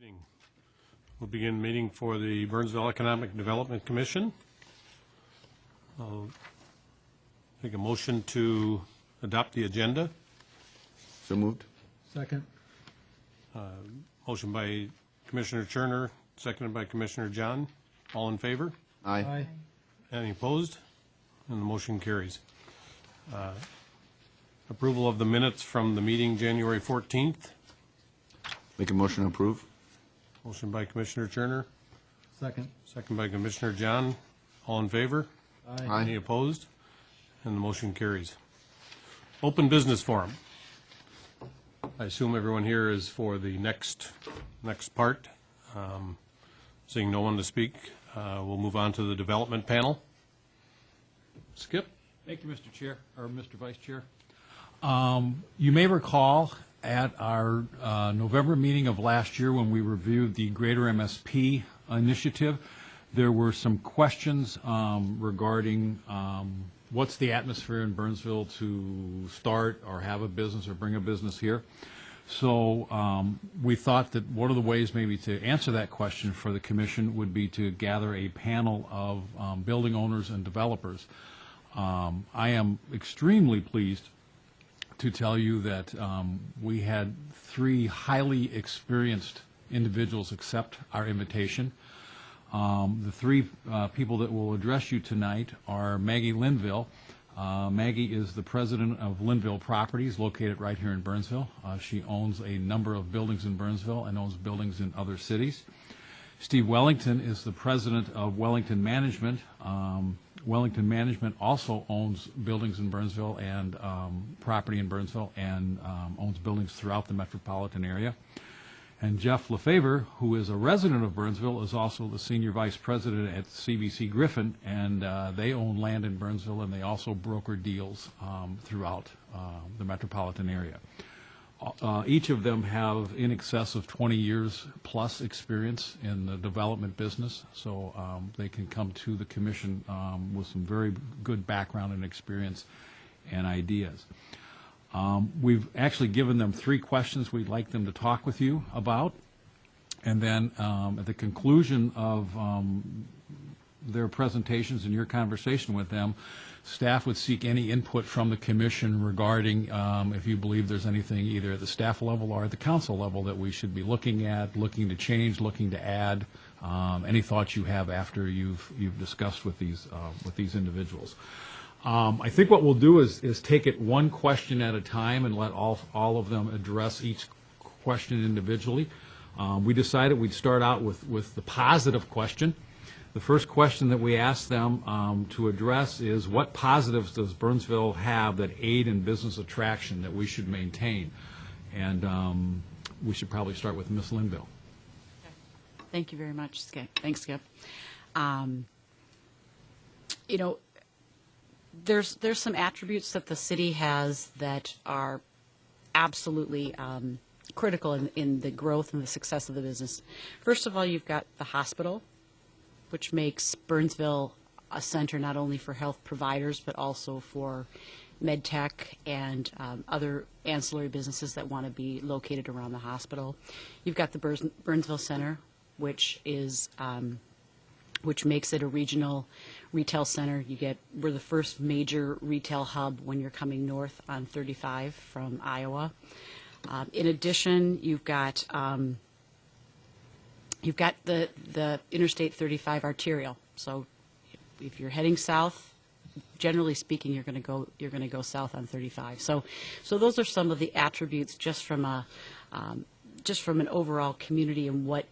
Evening. We'll begin meeting for the Burnsville Economic Development Commission. I'll make a motion to adopt the agenda. So moved. Second. Motion by Commissioner Turner, seconded by Commissioner John. All in favor? Aye. Any opposed? And the motion carries. Approval of the minutes from the meeting January 14th. Make a motion to approve. Motion by Commissioner Turner, Second. second by Commissioner John. All in favor? Aye. Any opposed? And the motion carries. Open business forum. I assume everyone here is for the next part. Seeing no one to speak, we'll move on to the development panel. Skip? Thank you, Mr. Chair, or Mr. Vice Chair. You may recall at our November meeting of last year when we reviewed the Greater MSP initiative, there were some questions regarding what's the atmosphere in Burnsville to start or have a business or bring a business here. So we thought that one of the ways maybe to answer that question for the commission would be to gather a panel of building owners and developers. I am extremely pleased to tell you that we had 3 highly experienced individuals accept our invitation. The 3 people that will address you tonight are Maggie Linville. Maggie is the president of Linville Properties, located right here in Burnsville. She owns a number of buildings in Burnsville and owns buildings in other cities. Steve Wellington is the president of Wellington Management. Wellington Management also owns buildings in Burnsville and property in Burnsville and owns buildings throughout the metropolitan area. And Jeff Lefevre, who is a resident of Burnsville, is also the senior vice president at CBC Griffin, and they own land in Burnsville, and they also broker deals throughout the metropolitan area. Each of them have in excess of 20 years plus experience in the development business, so they can come to the commission with some very good background and experience and ideas. We've actually given them 3 questions we'd like them to talk with you about, and then at the conclusion of their presentations and your conversation with them, staff would seek any input from the commission regarding if you believe there's anything either at the staff level or at the council level that we should be looking at, looking to change, looking to add, any thoughts you have after you've discussed with these individuals. I think what we'll do is take it one question at a time and let all of them address each question individually. We decided we'd start out with the positive question. The first question that we asked them to address is, what positives does Burnsville have that aid in business attraction that we should maintain? And we should probably start with Ms. Linville. Thank you very much, Skip. Thanks, Skip. There's some attributes that the city has that are absolutely critical in the growth and the success of the business. First of all, you've got the hospital, which makes Burnsville a center not only for health providers, but also for med tech and other ancillary businesses that want to be located around the hospital. You've got the Burnsville Center, which makes it a regional retail center. We're the first major retail hub when you're coming north on 35 from Iowa. In addition, you've got the Interstate 35 arterial. So if you're heading south, generally speaking, you're going to go south on 35. So those are some of the attributes just from an overall community and what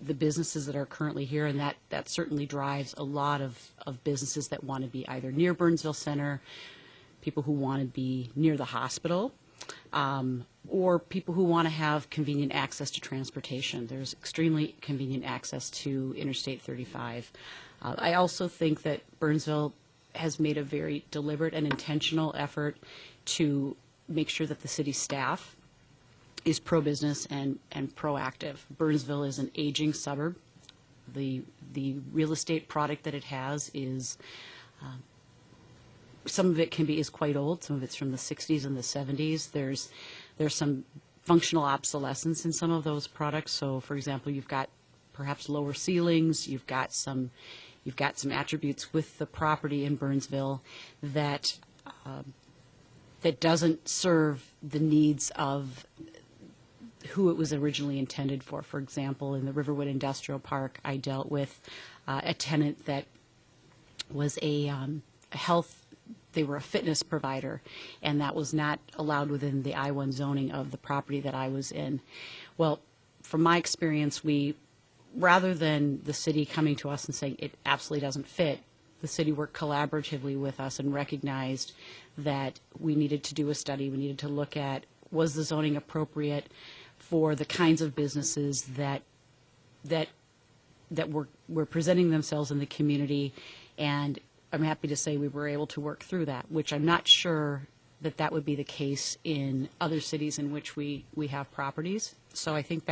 the businesses that are currently here, and that certainly drives a lot of businesses that want to be either near Burnsville Center, people who want to be near the hospital, or people who want to have convenient access to transportation. There's extremely convenient access to Interstate 35. I also think that Burnsville has made a very deliberate and intentional effort to make sure that the city staff is pro-business and proactive. Burnsville is an aging suburb. The real estate product that it has is some of it is quite old. Some of it's from the 60s and the 70s. There's some functional obsolescence in some of those products. So, for example, you've got perhaps lower ceilings, you've got some attributes with the property in Burnsville that that doesn't serve the needs of who it was originally intended for. For example, in the Riverwood Industrial Park, I dealt with a tenant that was they were a fitness provider, and that was not allowed within the I-1 zoning of the property that I was in. Well, from my experience, rather than the city coming to us and saying it absolutely doesn't fit, the city worked collaboratively with us and recognized that we needed to do a study. We needed to look at, was the zoning appropriate for the kinds of businesses that were presenting themselves in the community, and I'm happy to say we were able to work through that, which I'm not sure that would be the case in other cities in which we have properties. So I think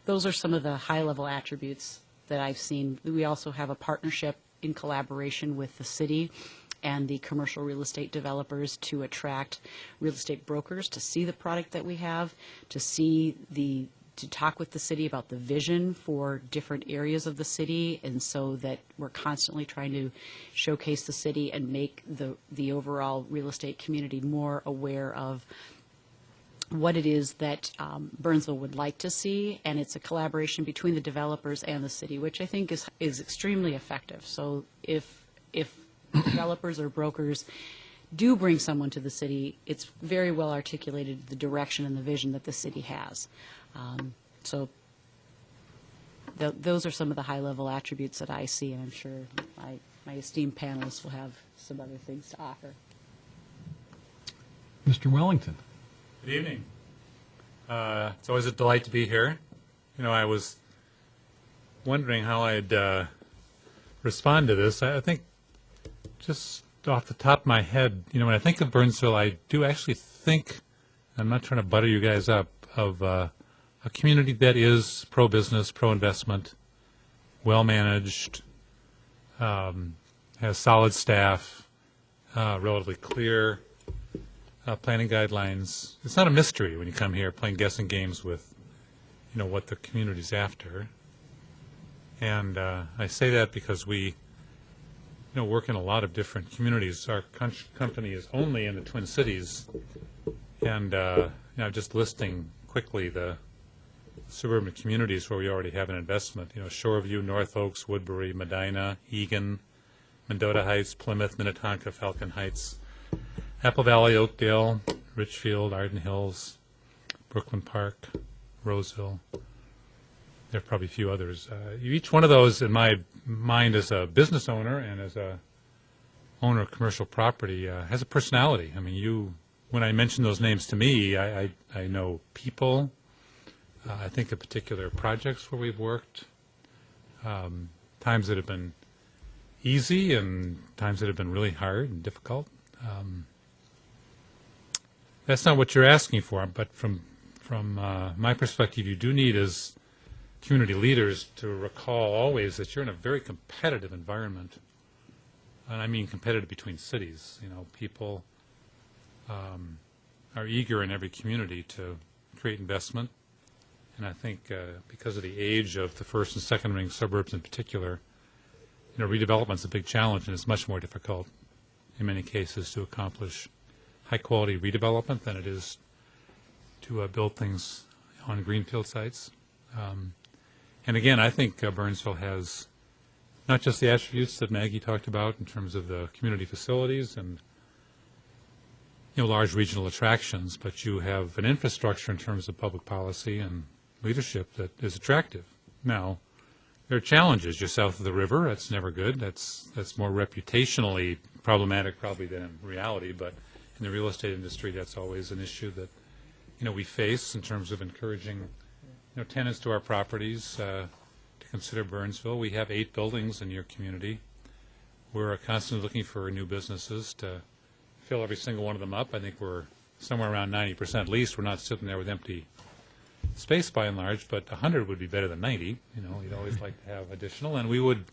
those are some of the high-level attributes that I've seen. We also have a partnership in collaboration with the city and the commercial real estate developers to attract real estate brokers to see the product that we have, to talk with the city about the vision for different areas of the city, and so that we're constantly trying to showcase the city and make the overall real estate community more aware of what it is that Burnsville would like to see, and it's a collaboration between the developers and the city, which I think is extremely effective. So if developers or brokers do bring someone to the city, it's very well articulated the direction and the vision that the city has. So those are some of the high-level attributes that I see, and I'm sure my esteemed panelists will have some other things to offer. Mr. Wellington. Good evening. It's always a delight to be here. You know, I was wondering how I'd respond to this. I think just off the top of my head, you know, when I think of Burnsville, I do actually think, I'm not trying to butter you guys up, of a community that is pro-business, pro-investment, well-managed, has solid staff, relatively clear planning guidelines. It's not a mystery when you come here playing guessing games with, you know, what the community's after. And I say that because we, you know, work in a lot of different communities. Our company is only in the Twin Cities, and you know, just listing quickly the suburban communities where we already have an investment. You know, Shoreview, North Oaks, Woodbury, Medina, Eagan, Mendota Heights, Plymouth, Minnetonka, Falcon Heights, Apple Valley, Oakdale, Richfield, Arden Hills, Brooklyn Park, Roseville. There are probably a few others. Each one of those, in my mind, as a business owner and as a owner of commercial property, has a personality. I mean, when I mention those names to me, I know people. I think of particular projects where we've worked, times that have been easy and times that have been really hard and difficult. That's not what you're asking for, but from my perspective, you do need as community leaders to recall always that you're in a very competitive environment, and I mean competitive between cities. You know, people are eager in every community to create investment, and I think because of the age of the first and second ring suburbs in particular, you know, redevelopment's a big challenge, and it's much more difficult in many cases to accomplish high-quality redevelopment than it is to build things on greenfield sites. And again, I think Burnsville has not just the attributes that Maggie talked about in terms of the community facilities and, you know, large regional attractions, but you have an infrastructure in terms of public policy and leadership that is attractive. Now, there are challenges. You're south of the river. That's never good. That's more reputationally problematic probably than in reality, but in the real estate industry, that's always an issue that, you know, we face in terms of encouraging, you know, tenants to our properties to consider Burnsville. We have 8 buildings in your community. We're constantly looking for new businesses to fill every single one of them up. I think we're somewhere around 90% leased. We're not sitting there with empty space by and large, but 100 would be better than 90. You know, you'd always like to have additional, and we would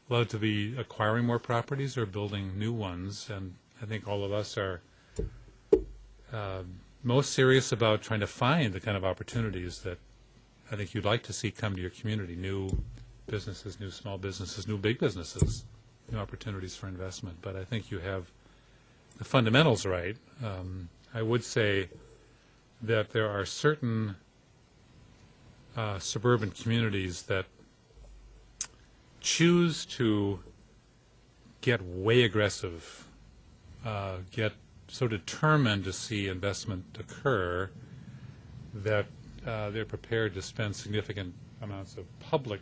love to be acquiring more properties or building new ones. And I think all of us are most serious about trying to find the kind of opportunities that I think you'd like to see come to your community, new businesses, new small businesses, new big businesses, new opportunities for investment. But I think you have the fundamentals right. I would say that there are certain suburban communities that choose to get way aggressive, get so determined to see investment occur that they're prepared to spend significant amounts of public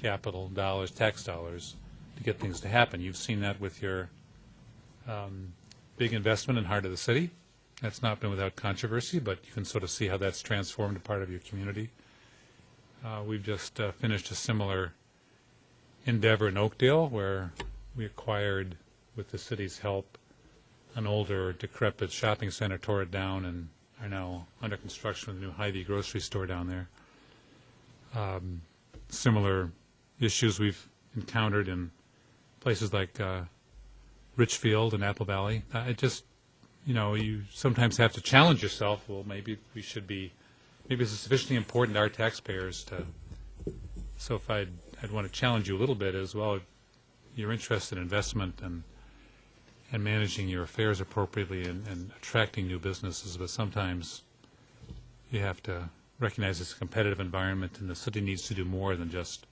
capital dollars, tax dollars, to get things to happen. You've seen that with your big investment in Heart of the City. That's not been without controversy, but you can sort of see how that's transformed a part of your community. We've just finished a similar endeavor in Oakdale, where we acquired, with the city's help, an older, decrepit shopping center, tore it down, and are now under construction with a new Hy-Vee grocery store down there. Similar issues we've encountered in places like Richfield and Apple Valley. It just, you sometimes have to challenge yourself. Well, maybe this is sufficiently important to our taxpayers to. So if I'd want to challenge you a little bit as well. You're interested in investment and managing your affairs appropriately and attracting new businesses, but sometimes you have to recognize it's a competitive environment, and the city needs to do more than just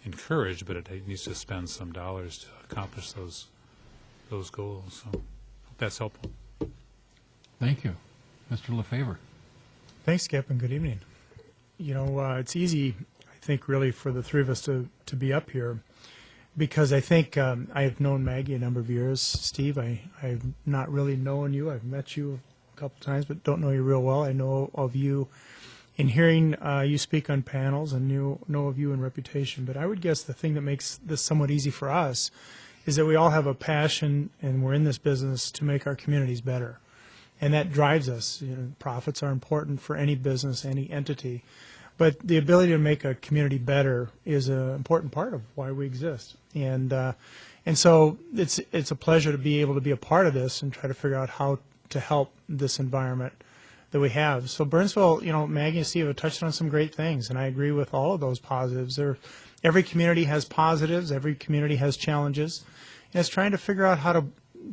encourage, but it needs to spend some dollars to accomplish those goals. So hope that's helpful. Thank you. Mr. LaFavor. Thanks, Skip, and good evening. It's easy, I think, really for the three of us to be up here, because I think I have known Maggie a number of years. Steve, I've not really known you. I've met you a couple times, but don't know you real well. I know of you in hearing you speak on panels, and know of you in reputation. But I would guess the thing that makes this somewhat easy for us is that we all have a passion, and we're in this business to make our communities better. And that drives us. Profits are important for any business, any entity. But the ability to make a community better is an important part of why we exist. And so it's a pleasure to be able to be a part of this and try to figure out how to help this environment that we have. So Burnsville, Maggie and Steve have touched on some great things, and I agree with all of those positives. Every community has positives. Every community has challenges. And it's trying to figure out how to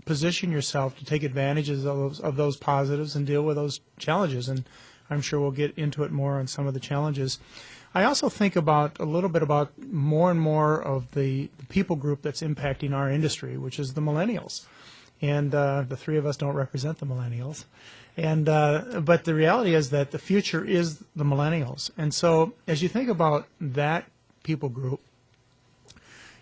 position yourself to take advantages of those positives and deal with those challenges. And I'm sure we'll get into it more on some of the challenges. I also think a little bit about more and more of the people group that's impacting our industry, which is the millennials. And the three of us don't represent the millennials. But the reality is that the future is the millennials. And so as you think about that people group,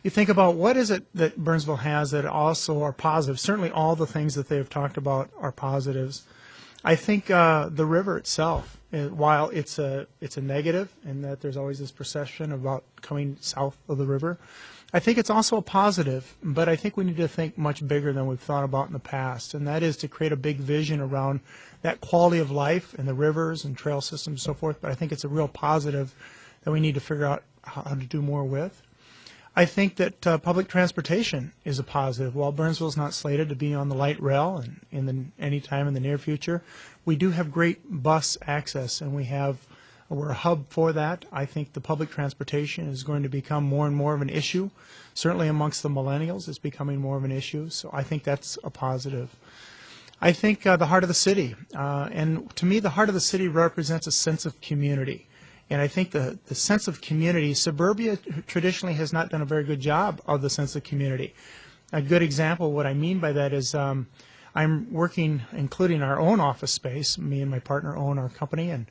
you think about what is it that Burnsville has that also are positive. Certainly all the things that they've talked about are positives. I think the river itself, while it's a negative in that there's always this perception about coming south of the river, I think it's also a positive, but I think we need to think much bigger than we've thought about in the past, and that is to create a big vision around that quality of life and the rivers and trail systems and so forth, but I think it's a real positive that we need to figure out how to do more with. I think that public transportation is a positive. While Burnsville is not slated to be on the light rail any time in the near future, we do have great bus access, and we're a hub for that. I think the public transportation is going to become more and more of an issue. Certainly amongst the millennials, it's becoming more of an issue, so I think that's a positive. I think the heart of the city, and to me the heart of the city represents a sense of community. And I think the sense of community, suburbia traditionally has not done a very good job of the sense of community. A good example of what I mean by that is I'm working, including our own office space. Me and my partner own our company, and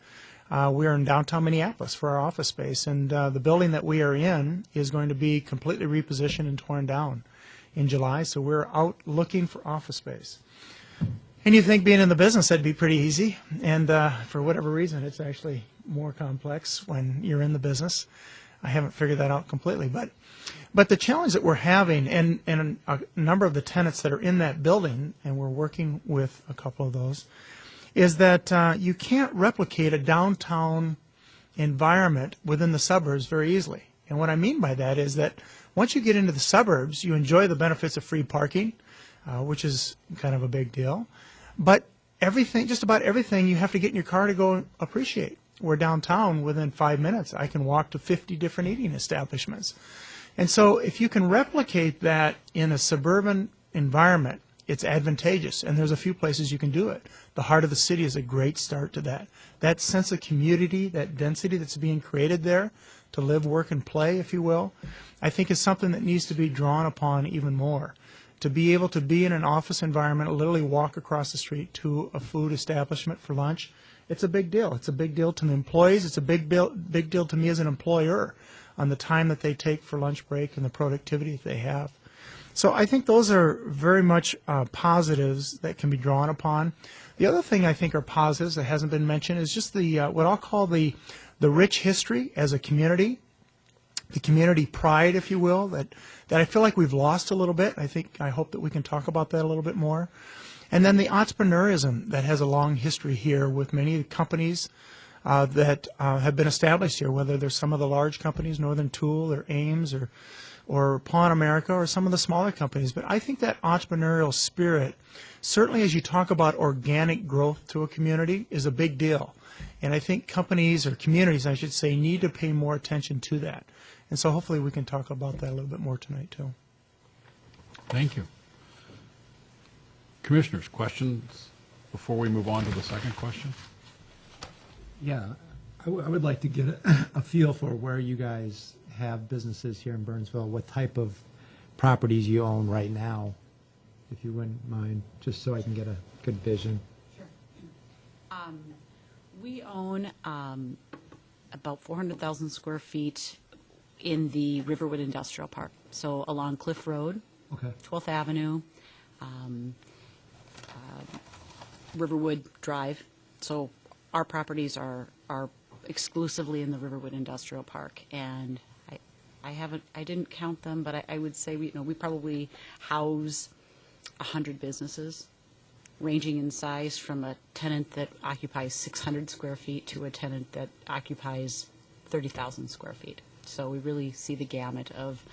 we are in downtown Minneapolis for our office space. And the building that we are in is going to be completely repositioned and torn down in July, so we're out looking for office space. And you think being in the business, that'd be pretty easy. And for whatever reason, it's actually more complex when you're in the business. I haven't figured that out completely. But the challenge that we're having, and a number of the tenants that are in that building, and we're working with a couple of those, is that you can't replicate a downtown environment within the suburbs very easily. And what I mean by that is that once you get into the suburbs, you enjoy the benefits of free parking, which is kind of a big deal. But everything, just about everything, you have to get in your car to go appreciate. Where downtown, within 5 minutes, I can walk to 50 different eating establishments. And so if you can replicate that in a suburban environment, it's advantageous, and there's a few places you can do it. The heart of the city is a great start to that. That sense of community, that density that's being created there to live, work, and play, if you will, I think is something that needs to be drawn upon even more. To be able to be in an office environment, literally walk across the street to a food establishment for lunch, it's a big deal. It's a big deal to the employees. It's a big deal to me as an employer on the time that they take for lunch break and the productivity that they have. So I think those are very much positives that can be drawn upon. The other thing I think are positives that hasn't been mentioned is just the what I'll call the rich history as a community, the community pride, if you will, that I feel like we've lost a little bit. I hope that we can talk about that a little bit more. And then the entrepreneurism that has a long history here with many companies that have been established here, whether they're some of the large companies, Northern Tool or Ames or Pawn America or some of the smaller companies. But I think that entrepreneurial spirit, certainly as you talk about organic growth to a community, is a big deal. And I think companies, or communities, I should say, need to pay more attention to that. And so hopefully we can talk about that a little bit more tonight, too. Thank you. Commissioners, questions before we move on to the second question? Yeah, I would like to get a feel for where you guys have businesses here in Burnsville, what type of properties you own right now, if you wouldn't mind, just so I can get a good vision. Sure. We own about 400,000 square feet in the Riverwood Industrial Park, so along Cliff Road, Okay. 12th Avenue, Riverwood Drive. So our properties are exclusively in the Riverwood Industrial Park, and I didn't count them, but I would say we probably house 100 businesses, ranging in size from a tenant that occupies 600 square feet to a tenant that occupies 30,000 square feet. So we really see the gamut of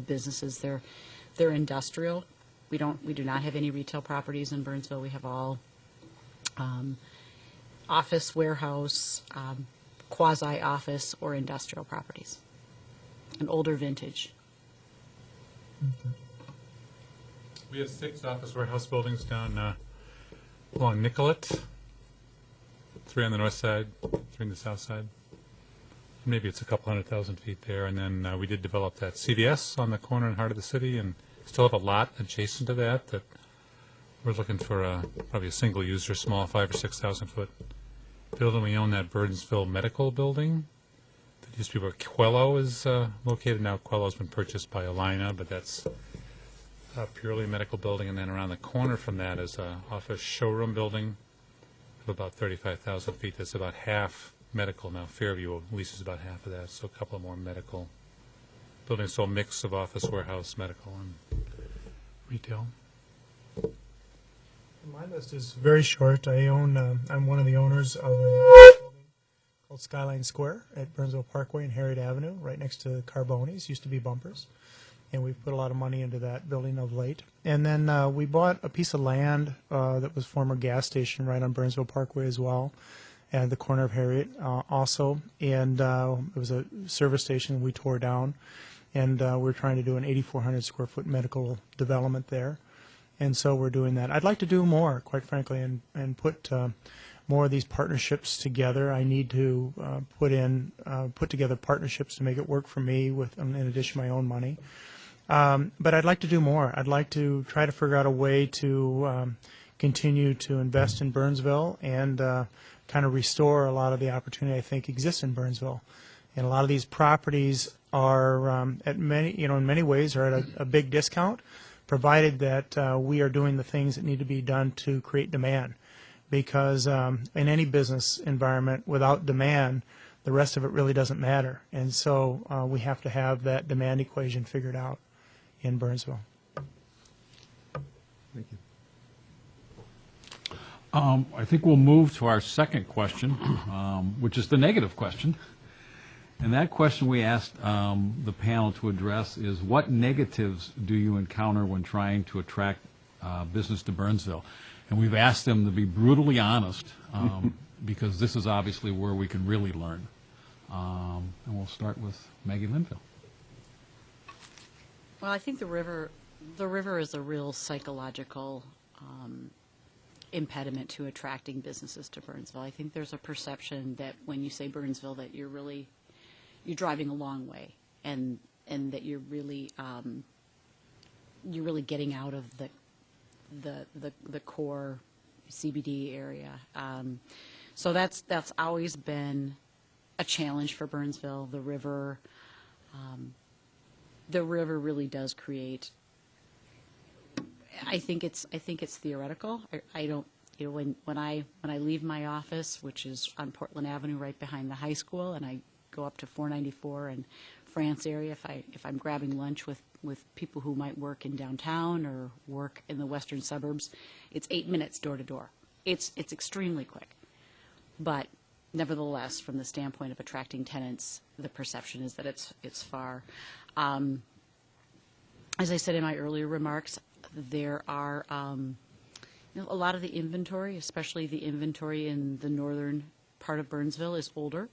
businesses. They're industrial. We do not have any retail properties in Burnsville. We have all office, warehouse, quasi-office, or industrial properties. An older vintage. We have 6 office warehouse buildings down along Nicollet, 3 on the north side, 3 on the south side. Maybe it's a couple 100,000 feet there. And then we did develop that CVS on the corner and heart of the city, and still have a lot adjacent to that we're looking for probably a single user, small 5,000 or 6,000 foot building. We own that Burnsville Medical Building that used to be where Quello is located. Now Quello's been purchased by Alina, but that's a purely medical building. And then around the corner from that is an office showroom building of about 35,000 feet. That's about half medical. Now Fairview leases about half of that, so a couple of more medical buildings. So a mix of office, warehouse, medical, and retail. My list is very short. I'm one of the owners of a building called Skyline Square at Burnsville Parkway and Harriet Avenue, right next to Carboni's. Used to be Bumpers. And we've put a lot of money into that building of late. And then we bought a piece of land that was former gas station right on Burnsville Parkway as well, at the corner of Harriet also. And it was a service station we tore down. And we're trying to do an 8,400 square foot medical development there. And so we're doing that. I'd like to do more, quite frankly, and put more of these partnerships together. I need to put together partnerships to make it work for me in addition to my own money. But I'd like to do more. I'd like to try to figure out a way to continue to invest in Burnsville and kind of restore a lot of the opportunity I think exists in Burnsville. And a lot of these properties are in many ways are at a big discount, provided that we are doing the things that need to be done to create demand. Because in any business environment, without demand, the rest of it really doesn't matter. And so we have to have that demand equation figured out in Burnsville. Thank you. I think we'll move to our second question, which is the negative question. And that question we asked the panel to address is, what negatives do you encounter when trying to attract business to Burnsville? And we've asked them to be brutally honest, because this is obviously where we can really learn. And we'll start with Maggie Linville. Well, I think the river is a real psychological impediment to attracting businesses to Burnsville. I think there's a perception that when you say Burnsville, that you're driving a long way, and that you're really getting out of the core CBD area. So that's always been a challenge for Burnsville. The river really does create. I think it's theoretical. I don't, when I leave my office, which is on Portland Avenue, right behind the high school, and I go up to 494 and France area, if I'm grabbing lunch with people who might work in downtown or work in the western suburbs, it's 8 minutes door to door. It's extremely quick, but nevertheless, from the standpoint of attracting tenants, the perception is that it's far. As I said in my earlier remarks, there are a lot of the inventory, especially the inventory in the northern part of Burnsville, is older.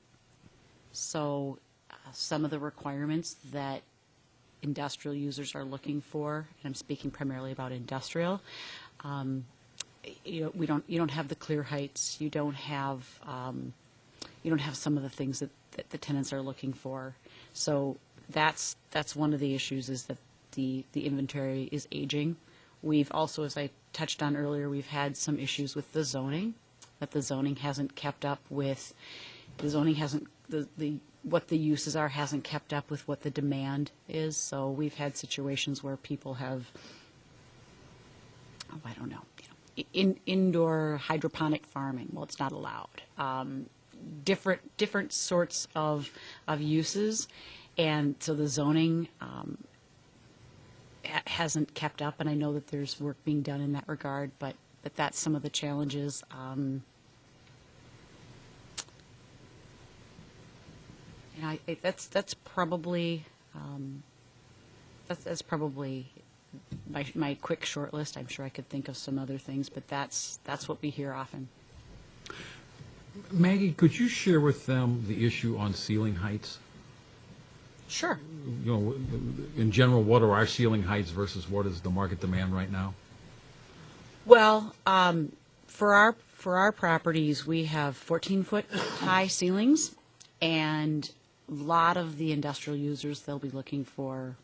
So some of the requirements that industrial users are looking for, and I'm speaking primarily about industrial, you don't have the clear heights. You don't have some of the things that the tenants are looking for. So that's one of the issues, is that the inventory is aging. We've also, as I touched on earlier, we've had some issues with the zoning, that the zoning hasn't kept up with, what the uses are hasn't kept up with what the demand is. So we've had situations where people have, indoor hydroponic farming. Well, it's not allowed. Different sorts of uses, and so the zoning hasn't kept up. And I know that there's work being done in that regard, but that's some of the challenges. That's probably my quick short list. I'm sure I could think of some other things, but that's what we hear often. Maggie, could you share with them the issue on ceiling heights? Sure. In general, what are our ceiling heights versus what is the market demand right now? Well, for our properties, we have 14-foot high ceilings, and a lot of the industrial users, they'll be looking for,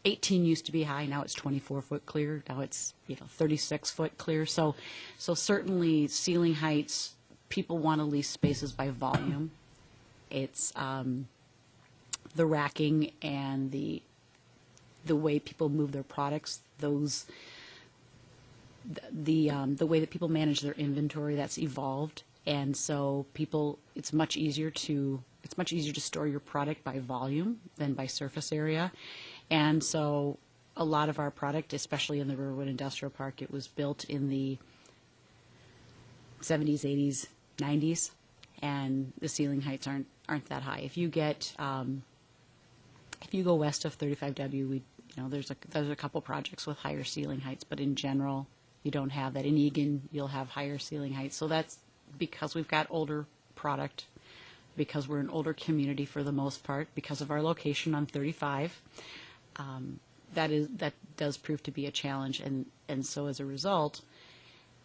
18 used to be high, now it's 24-foot clear, now it's 36-foot clear. So certainly ceiling heights, people want to lease spaces by volume. It's the racking and the way people move their products, the way that people manage their inventory, that's evolved, and so it's much easier to store your product by volume than by surface area. And so a lot of our product, especially in the Riverwood Industrial Park, it was built in the 70s, 80s, 90s, and the ceiling heights aren't that high. If you go west of 35W, there's a couple projects with higher ceiling heights, but in general, you don't have that. In Eagan, you'll have higher ceiling heights. So that's because we've got older product, because we're an older community for the most part, because of our location on 35. That does prove to be a challenge, and so as a result,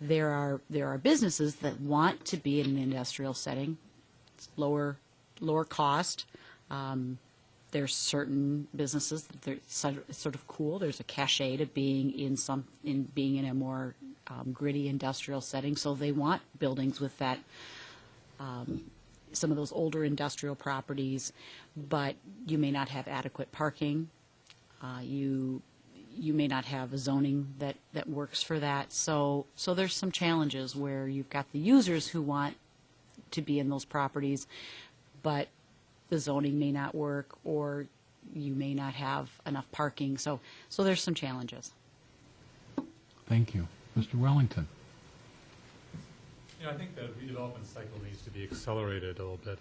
there are businesses that want to be in an industrial setting. It's lower cost. There's certain businesses that they're sort of cool. There's a cachet to being in a more gritty industrial setting. So they want buildings with that, some of those older industrial properties, but you may not have adequate parking. You may not have a zoning that works for that. So there's some challenges where you've got the users who want to be in those properties, but the zoning may not work, or you may not have enough parking. So there's some challenges. Thank you. Mr. Wellington. I think the redevelopment cycle needs to be accelerated a little bit.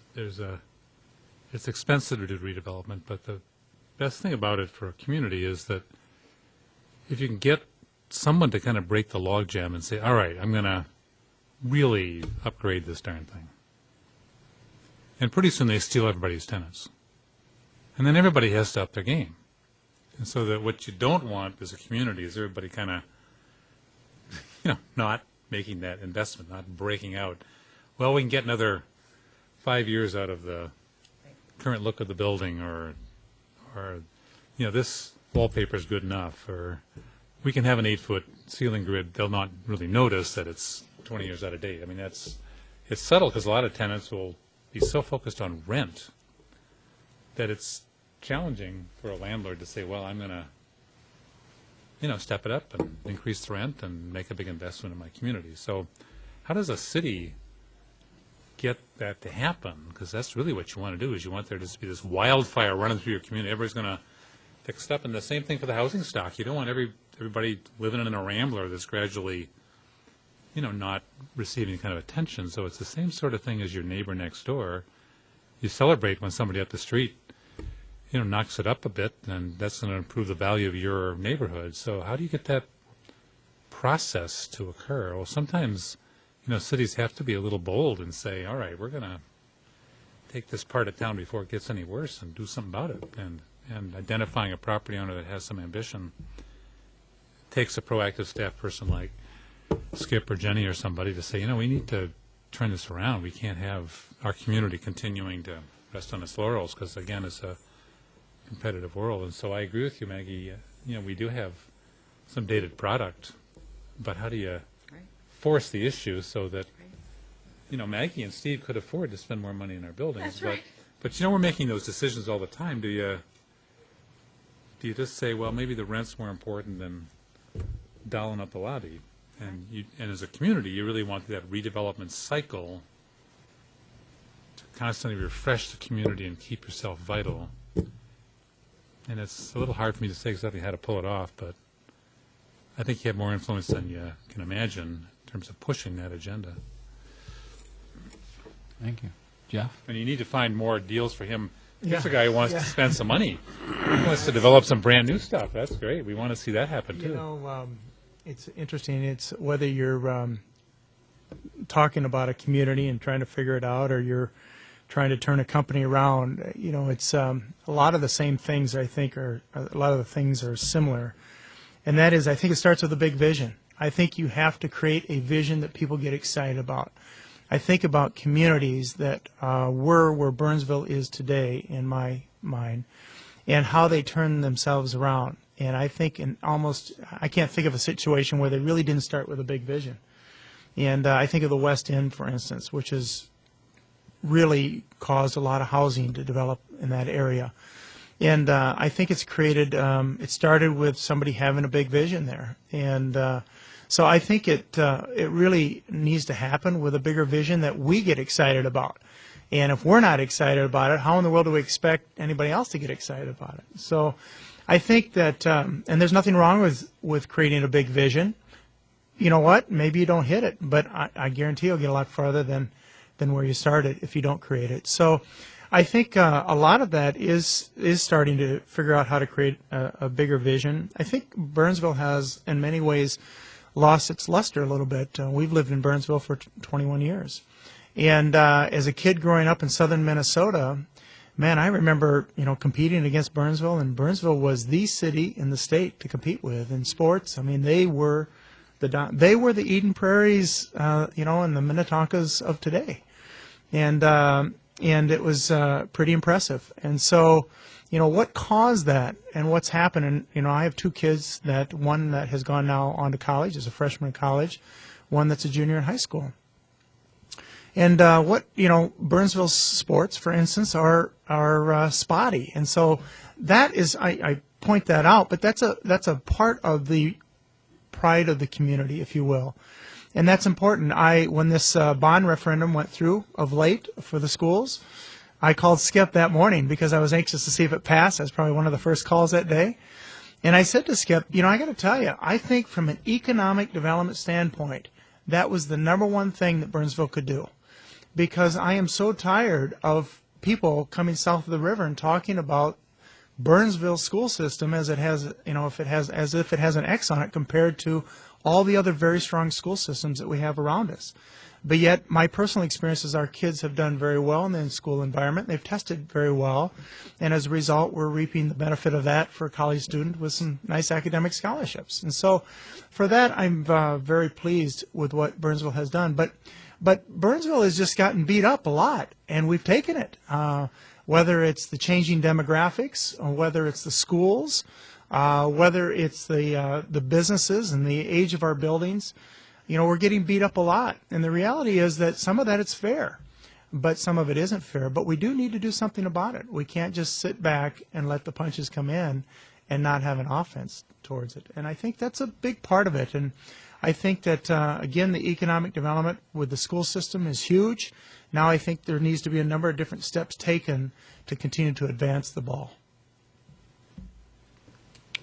It's expensive to do redevelopment, but the best thing about it for a community is that if you can get someone to kind of break the logjam and say, all right, I'm going to really upgrade this darn thing. And pretty soon they steal everybody's tenants. And then everybody has to up their game. And so that what you don't want as a community is everybody kind of, not making that investment, not breaking out. Well, we can get another 5 years out of the current look of the building, or this wallpaper is good enough, or we can have an 8-foot ceiling grid. They'll not really notice that it's 20 years out of date. I mean, it's subtle because a lot of tenants will be so focused on rent that it's challenging for a landlord to say, well, I'm going to, step it up and increase the rent and make a big investment in my community. So how does a city get that to happen? Because that's really what you want to do, is you want there to just be this wildfire running through your community. Everybody's going to fix it up. And the same thing for the housing stock. You don't want everybody living in a rambler that's gradually, not receiving kind of attention. So it's the same sort of thing as your neighbor next door. You celebrate when somebody up the street, knocks it up a bit, and that's going to improve the value of your neighborhood. So how do you get that process to occur? Well, sometimes, cities have to be a little bold and say, all right, we're going to take this part of town before it gets any worse and do something about it. And identifying a property owner that has some ambition takes a proactive staff person like Skip or Jenny or somebody to say, we need to turn this around. We can't have our community continuing to rest on its laurels, because, again, it's a competitive world. And so I agree with you, Maggie. We do have some dated product, but how do you force the issue so that, Maggie and Steve could afford to spend more money in our buildings. That's right. But we're making those decisions all the time. Do you just say, well, maybe the rent's more important than dialing up the lobby? And as a community, you really want that redevelopment cycle to constantly refresh the community and keep yourself vital. And it's a little hard for me to say exactly how to pull it off, but I think you have more influence than you can imagine in terms of pushing that agenda. Thank you. Jeff? And you need to find more deals for him. Yeah. He's a guy who wants to spend some money. He wants to develop some brand new stuff. That's great. We want to see that happen, too. It's interesting. It's whether you're talking about a community and trying to figure it out, or you're trying to turn a company around. It's a lot of the same things. I think a lot of the things are similar, and that is, I think it starts with a big vision. I think you have to create a vision that people get excited about. I think about communities that were where Burnsville is today, in my mind, and how they turn themselves around. And I think I can't think of a situation where they really didn't start with a big vision. And I think of the West End, for instance, which has really caused a lot of housing to develop in that area. And I think it's created, it started with somebody having a big vision there. And so I think it really needs to happen with a bigger vision that we get excited about. And if we're not excited about it, how in the world do we expect anybody else to get excited about it? So I think that, and there's nothing wrong with creating a big vision. You know what? Maybe you don't hit it, but I guarantee you'll get a lot farther than where you started if you don't create it. So I think a lot of that is starting to figure out how to create a bigger vision. I think Burnsville has, in many ways, lost its luster a little bit. We've lived in Burnsville for 21 years. And as a kid growing up in southern Minnesota, man, I remember, competing against Burnsville, and Burnsville was the city in the state to compete with in sports. I mean, they were the Eden Prairies, and the Minnetonkas of today. And it was pretty impressive. And so, what caused that and what's happened? And, I have two kids, one that has gone now on to college, is a freshman in college, one that's a junior in high school. And Burnsville's sports, for instance, are spotty. And so that is, I point that out, but that's a part of the pride of the community, if you will. And that's important. When this bond referendum went through of late for the schools, I called Skip that morning because I was anxious to see if it passed. That was probably one of the first calls that day. And I said to Skip, I got to tell you, I think from an economic development standpoint, that was the number one thing that Burnsville could do. Because I am so tired of people coming south of the river and talking about Burnsville school system as it has, as if it has an X on it compared to all the other very strong school systems that we have around us. But yet, my personal experience is our kids have done very well in the school environment. They've tested very well, and as a result, we're reaping the benefit of that for a college student with some nice academic scholarships. And so, for that, I'm very pleased with what Burnsville has done. But Burnsville has just gotten beat up a lot, and we've taken it. Whether it's the changing demographics, or whether it's the schools, whether it's the businesses and the age of our buildings, we're getting beat up a lot. And the reality is that some of that it's fair, but some of it isn't fair. But we do need to do something about it. We can't just sit back and let the punches come in and not have an offense towards it. And I think that's a big part of it. And I think that, again, the economic development with the school system is huge. Now I think there needs to be a number of different steps taken to continue to advance the ball.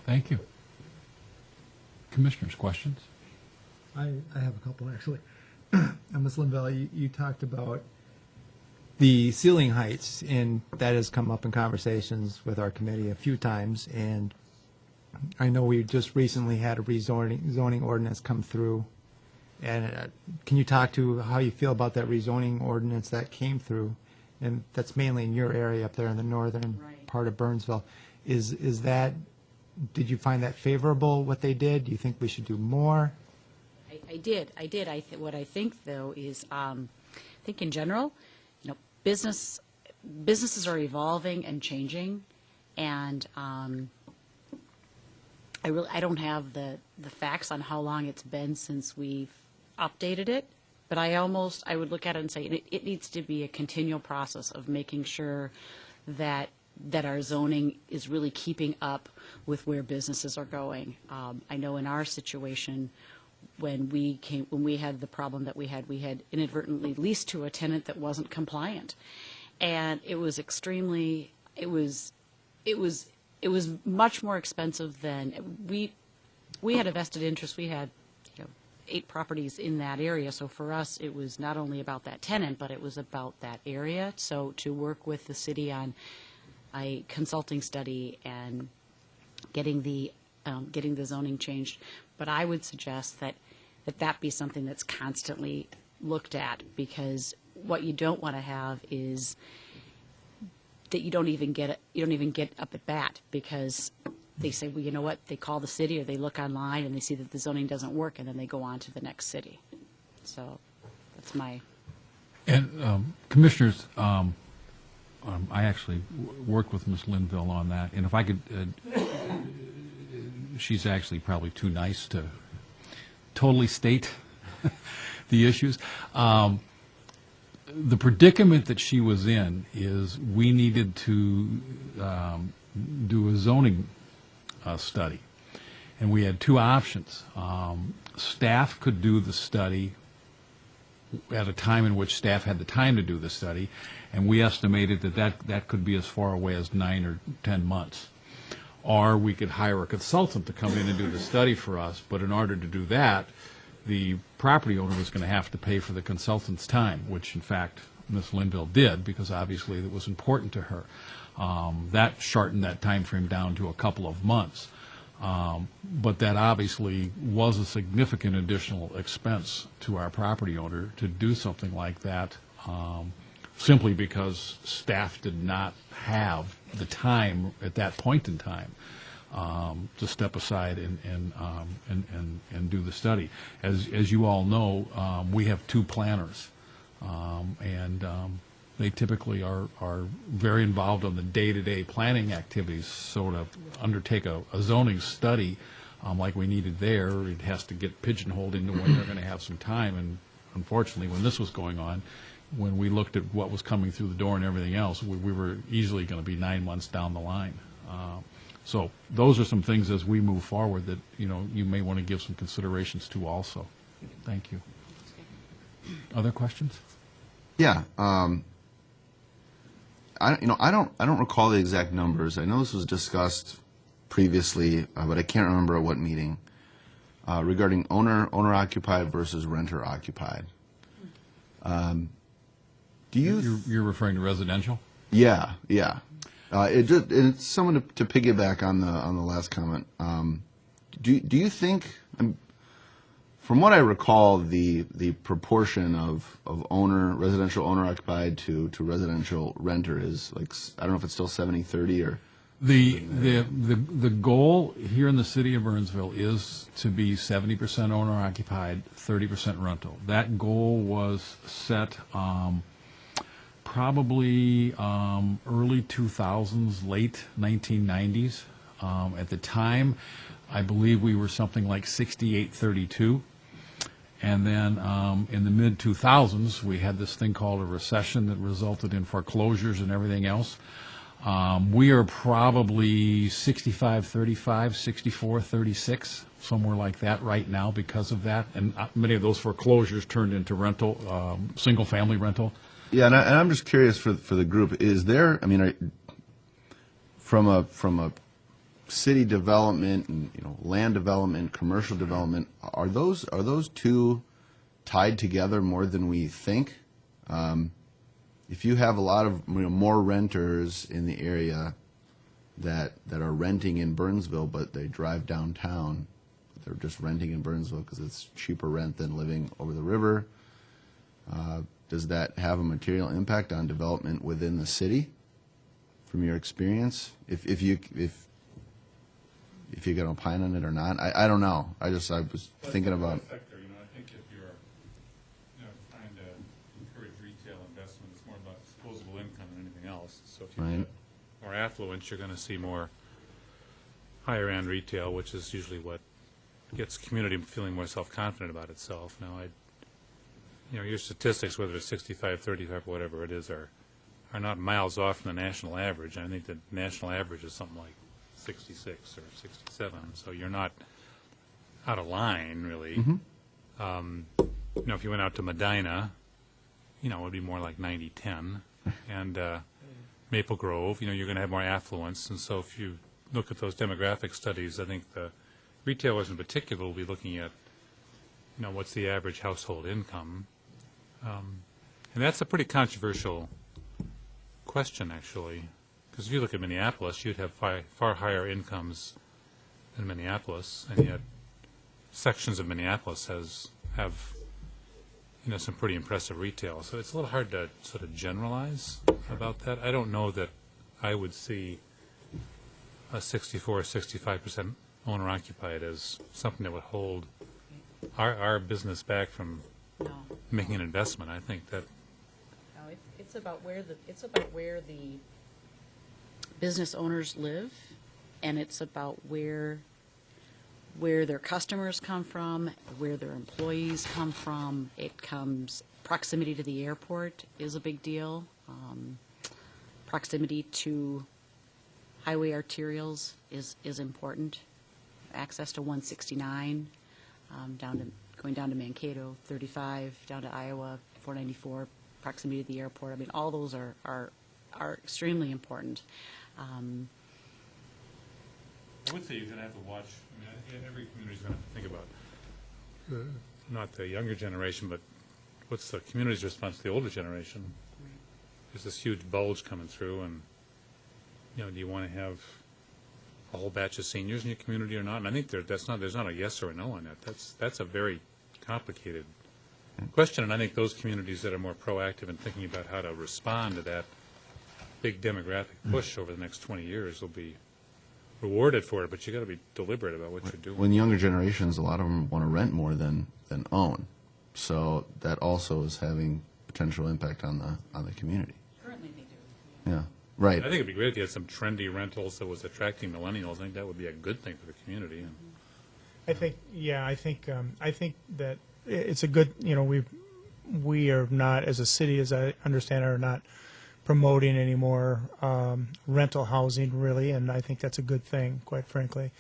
Thank you. Commissioners, questions? I have a couple, actually. Ms. Linville, you talked about the ceiling heights, and that has come up in conversations with our committee a few times, and I know we just recently had a zoning ordinance come through. And can you talk to how you feel about that rezoning ordinance that came through? And that's mainly in your area up there in the northern part of Burnsville. Is that, did you find that favorable, what they did? Do you think we should do more? I did. What I think, though, is I think in general, businesses are evolving and changing, and I don't have the facts on how long it's been since we've updated it, but I would look at it and say it needs to be a continual process of making sure that our zoning is really keeping up with where businesses are going. I know in our situation, when we had the problem that we had inadvertently leased to a tenant that wasn't compliant, and it was much more expensive than we had a vested interest. We had 8 properties in that area, so for us it was not only about that tenant, but it was about that area. So to work with the city on a consulting study and getting the zoning changed. But I would suggest that be something that's constantly looked at, because what you don't want to have is that you don't even get up at bat, because they say, well, you know what, they call the city or they look online and they see that the zoning doesn't work, and then they go on to the next city. So that's my... And commissioners, I actually worked with Ms. Linville on that, and if I could, she's actually probably too nice to totally state the issues. The predicament that she was in is we needed to do a zoning study, and we had 2 options. Staff could do the study at a time in which staff had the time to do the study, and we estimated that could be as far away as 9 or 10 months. Or we could hire a consultant to come in and do the study for us, but in order to do that, the property owner was going to have to pay for the consultant's time, which in fact Ms. Linville did, because obviously it was important to her. That shortened that time frame down to a couple of months. But that obviously was a significant additional expense to our property owner to do something like that, simply because staff did not have the time at that point in time to step aside and do the study. As you all know, we have 2 planners, and they typically are very involved on the day-to-day planning activities. So to undertake a zoning study like we needed there, it has to get pigeonholed into when they're going to have some time. And unfortunately, when this was going on, when we looked at what was coming through the door and everything else, we were easily going to be 9 months down the line. So those are some things as we move forward that you may want to give some considerations to also. Thank you. Other questions? Yeah. I don't recall the exact numbers. I know this was discussed previously, but I can't remember at what meeting, regarding owner-occupied versus renter-occupied. You're referring to residential? Yeah. It's someone to piggyback on the last comment. Do you think, from what I recall, the proportion of residential owner occupied to residential renter is like, I don't know if it's still 70-30 or. The goal here in the city of Burnsville is to be 70% owner occupied, 30% rental. That goal was set probably early 2000s, late 1990s. At the time, I believe we were something like 68-32. And then in the mid-2000s, we had this thing called a recession that resulted in foreclosures and everything else. We are probably 65-35, 64-36, somewhere like that right now because of that. And many of those foreclosures turned into rental, single-family rental. Yeah, and I'm just curious for the group, is there, I mean, from a city development and land development, commercial development, are those two tied together more than we think? If you have a lot of more renters in the area that are renting in Burnsville, but they drive downtown, they're just renting in Burnsville because it's cheaper rent than living over the river. Does that have a material impact on development within the city, from your experience? If you can opine on it or not, I don't know. I was thinking about. I think if you're trying to encourage retail investment, it's more about disposable income than anything else. So if you Right. get more affluence, you're going to see more higher end retail, which is usually what gets community feeling more self-confident about itself. Now, your statistics, whether it's 65, 35, whatever it is, are not miles off from the national average. I think the national average is something like 66 or 67, so you're not out of line, really. Mm-hmm. If you went out to Medina, it would be more like 90-10. And Maple Grove, you're going to have more affluence. And so if you look at those demographic studies, I think the retailers in particular will be looking at, what's the average household income. And that's a pretty controversial question, actually. Because if you look at Minneapolis, you'd have far higher incomes than Minneapolis, and yet sections of Minneapolis have some pretty impressive retail. So it's a little hard to sort of generalize about that. I don't know that I would see a 64 or 65% owner occupied as something that would hold our business back from No. making an investment. I think that No, it's about where the business owners live, and it's about where their customers come from, where their employees come from. Proximity to the airport is a big deal. Proximity to highway arterials is important. Access to 169, going down to Mankato, 35, down to Iowa, 494, proximity to the airport. I mean, all those are extremely important. I would say you're going to have to watch. I mean, every community is going to have to think about not the younger generation, but what's the community's response to the older generation? There's this huge bulge coming through, and do you want to have a whole batch of seniors in your community or not? And I think there's not a yes or a no on that. That's a very complicated question, and I think those communities that are more proactive in thinking about how to respond to that big demographic push over the next 20 years will be rewarded for it, but you got to be deliberate about what you're doing. When younger generations, a lot of them want to rent more than own, so that also is having potential impact on the community. Currently they do. Yeah, right. I think it'd be great if you had some trendy rentals that was attracting millennials. I think that would be a good thing for the community. And I think that it's a good, we are not, as a city, as I understand it, are not promoting any more rental housing, really, and I think that's a good thing, quite frankly.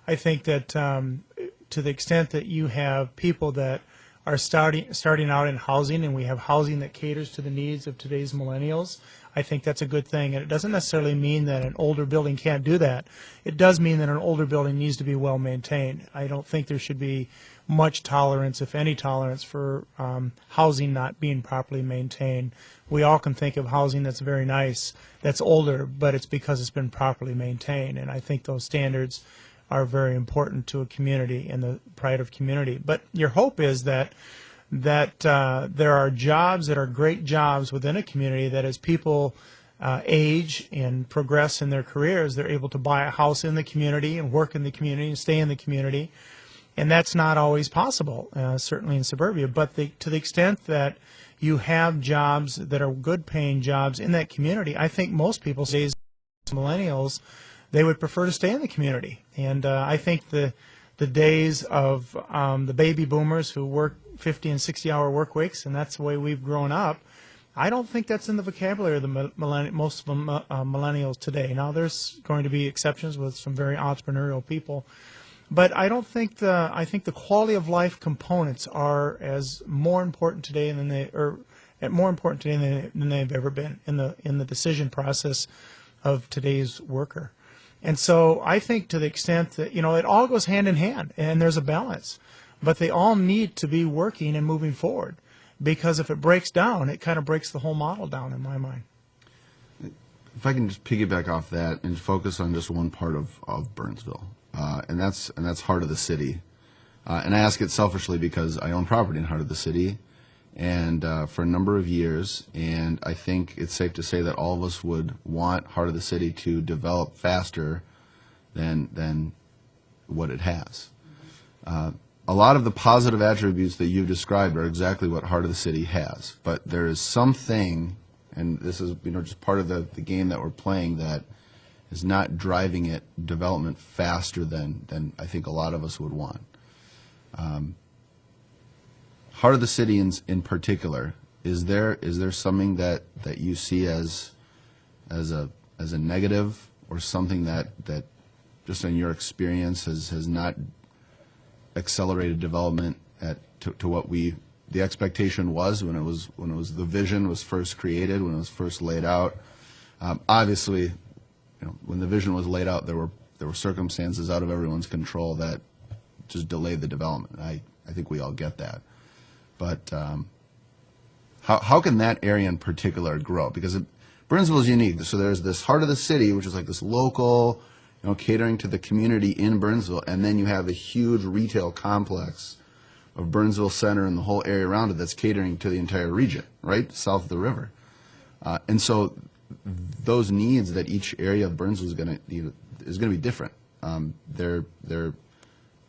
I think that to the extent that you have people that are starting out in housing, and we have housing that caters to the needs of today's millennials, I think that's a good thing. And it doesn't necessarily mean that an older building can't do that. It does mean that an older building needs to be well maintained. I don't think there should be much tolerance, if any tolerance, for housing not being properly maintained. We all can think of housing that's very nice, that's older, but it's because it's been properly maintained. And I think those standards are very important to a community and the pride of community. But your hope is that there are jobs that are great jobs within a community, that as people age and progress in their careers, they're able to buy a house in the community and work in the community and stay in the community. And that's not always possible, certainly in suburbia. But to the extent that you have jobs that are good-paying jobs in that community, I think most people, today's millennials, they would prefer to stay in the community. And I think the days of the baby boomers who work 50 and 60-hour work weeks, and that's the way we've grown up, I don't think that's in the vocabulary of the most millennials today. Now, there's going to be exceptions with some very entrepreneurial people, but I don't think I think the quality of life components are as more important today than they've ever been in the decision process of today's worker. And so I think to the extent that, it all goes hand in hand, and there's a balance, but they all need to be working and moving forward, because if it breaks down, it kind of breaks the whole model down in my mind. If I can just piggyback off that and focus on just one part of Burnsville, and that's heart of the city. And I ask it selfishly because I own property in heart of the city, and for a number of years, and I think it's safe to say that all of us would want heart of the city to develop faster than what it has. A lot of the positive attributes that you've described are exactly what heart of the city has, but there is something, and this is just part of the game that we're playing, that is not driving it development faster than I think a lot of us would want. Heart of the city in particular, is there something that you see as a negative, or something that just in your experience has not accelerated development to what the expectation was when it was the vision was first created, when it was first laid out? Obviously, when the vision was laid out, there were circumstances out of everyone's control that just delayed the development. I think we all get that. But how can that area in particular grow? Because Burnsville is unique. So there's this heart of the city, which is like this local, catering to the community in Burnsville, and then you have a huge retail complex of Burnsville Center and the whole area around it that's catering to the entire region, right, south of the river. And so those needs that each area of Burnsville is going to be different. The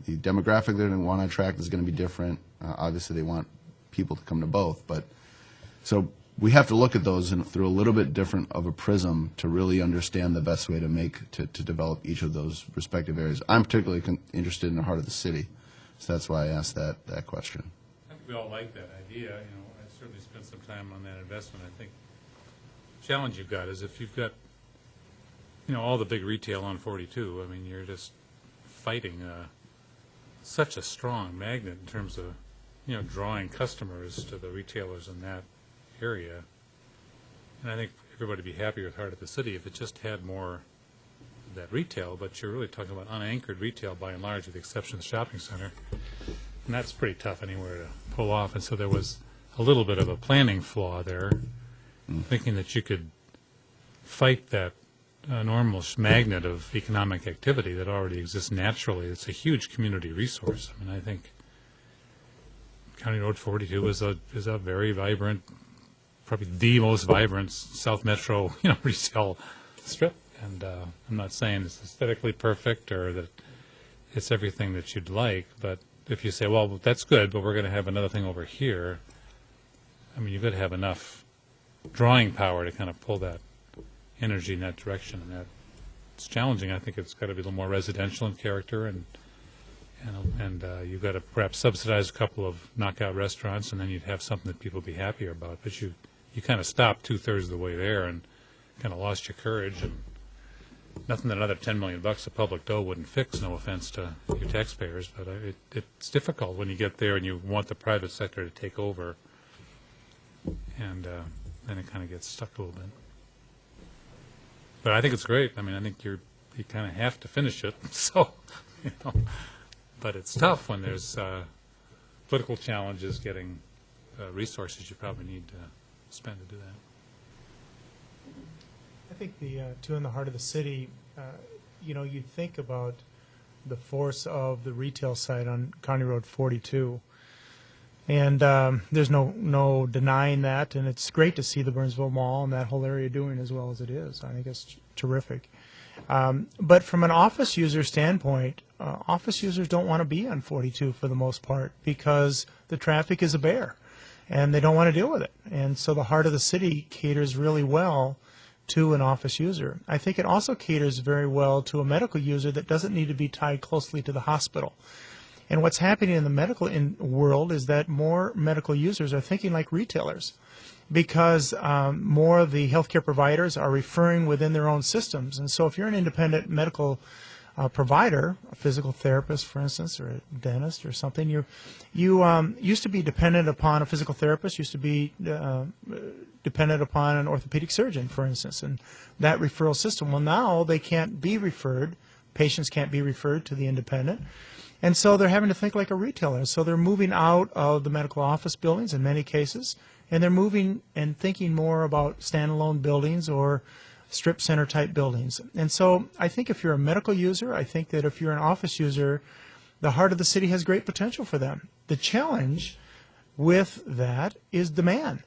demographic they're going to want to attract is going to be different. Obviously, they want people to come to both, but so we have to look at those through a little bit different of a prism to really understand the best way to develop each of those respective areas. I'm particularly interested in the heart of the city, so that's why I asked that question. I think we all like that idea. I certainly spent some time on that investment. I think the challenge you've got is if you've got, all the big retail on 42, I mean, you're just fighting such a strong magnet in terms of, drawing customers to the retailers in that area. And I think everybody would be happy with heart of the city if it just had more of that retail, but you're really talking about unanchored retail by and large, with the exception of the shopping center. And that's pretty tough anywhere to pull off. And so there was a little bit of a planning flaw there, thinking that you could fight that enormous magnet of economic activity that already exists naturally. It's a huge community resource. I mean, I think County Road 42 is a very vibrant, probably the most vibrant South Metro, retail strip. And I'm not saying it's aesthetically perfect or that it's everything that you'd like, but if you say, well, that's good, but we're going to have another thing over here, I mean, you've got to have enough drawing power to kind of pull that energy in that direction. And it's challenging. I think it's got to be a little more residential in character, and you've got to perhaps subsidize a couple of knockout restaurants, and then you'd have something that people would be happier about. But you kind of stopped 2/3 of the way there and kind of lost your courage, and Nothing that another $10 million of public dough wouldn't fix, no offense to your taxpayers, but it's difficult when you get there and you want the private sector to take over, and then it kind of gets stuck a little bit. But I think it's great. I mean, I think you kind of have to finish it, so, you know. But it's tough when there's political challenges getting resources you probably need to spend to do that. I think the two in the heart of the city, you think about the force of the retail side on County Road 42. And there's no denying that, and it's great to see the Burnsville Mall and that whole area doing as well as it is. I think it's terrific. But from an office user standpoint, office users don't want to be on 42 for the most part because the traffic is a bear, and they don't want to deal with it. And so the heart of the city caters really well to an office user. I think it also caters very well to a medical user that doesn't need to be tied closely to the hospital. And what's happening in the medical world is that more medical users are thinking like retailers because more of the healthcare providers are referring within their own systems. And so if you're an independent medical provider, a physical therapist, for instance, or a dentist or something, you used to be dependent upon a physical therapist, used to be dependent upon an orthopedic surgeon, for instance, and that referral system. Well, now they can't be referred, patients can't be referred to the independent. And so they're having to think like a retailer. So they're moving out of the medical office buildings in many cases, and they're moving and thinking more about standalone buildings or strip center type buildings. And so I think if you're a medical user, I think that if you're an office user, the heart of the city has great potential for them. The challenge with that is demand.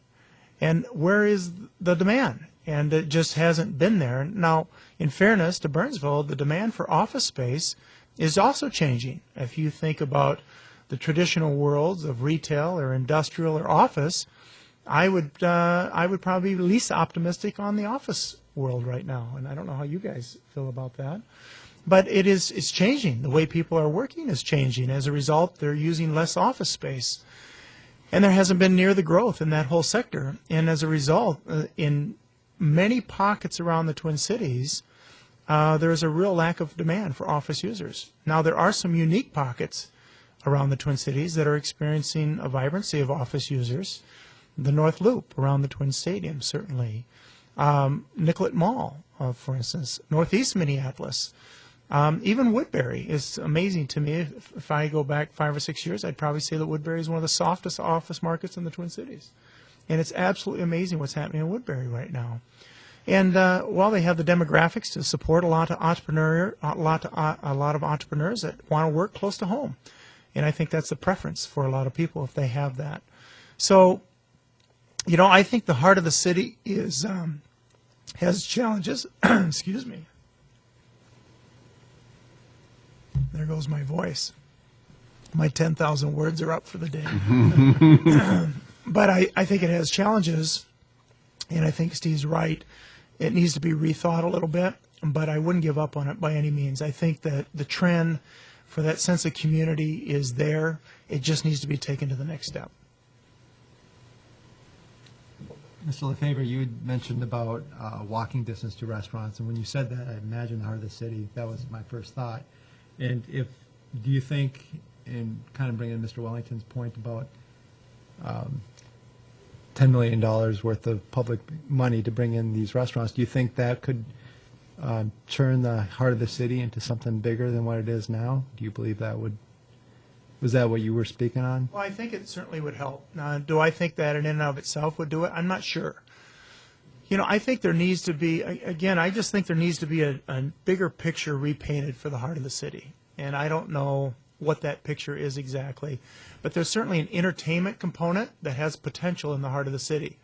And where is the demand? And it just hasn't been there. Now, in fairness to Burnsville, the demand for office space is also changing. If you think about the traditional worlds of retail or industrial or office, I would probably be least optimistic on the office world right now, and I don't know how you guys feel about that. But it's changing. The way people are working is changing. As a result, they're using less office space, and there hasn't been near the growth in that whole sector. And as a result, in many pockets around the Twin Cities, there is a real lack of demand for office users. Now, there are some unique pockets around the Twin Cities that are experiencing a vibrancy of office users. The North Loop around the Twin Stadium, certainly. Nicollet Mall, for instance. Northeast Minneapolis. Even Woodbury is amazing to me. If I go back 5 or 6 years, I'd probably say that Woodbury is one of the softest office markets in the Twin Cities. And it's absolutely amazing what's happening in Woodbury right now. And while they have the demographics to support a lot of entrepreneurs that want to work close to home, and I think that's the preference for a lot of people if they have that. So, I think the heart of the city has challenges. Excuse me. There goes my voice. My 10,000 words are up for the day. But I think it has challenges, and I think Steve's right. It needs to be rethought a little bit, but I wouldn't give up on it by any means. I think that the trend for that sense of community is there. It just needs to be taken to the next step. Mr. Lefebvre, you had mentioned about walking distance to restaurants, and when you said that, I imagined the heart of the city. That was my first thought. And do you think, and kind of bringing in Mr. Wellington's point about $10 million worth of public money to bring in these restaurants, do you think that could turn the heart of the city into something bigger than what it is now? Do you believe that would? Was that what you were speaking on? Well, I think it certainly would help. Do I think that in and of itself would do it? I'm not sure. I think there needs to be, again, I just think there needs to be a bigger picture repainted for the heart of the city. And I don't know what that picture is exactly. But there's certainly an entertainment component that has potential in the heart of the city.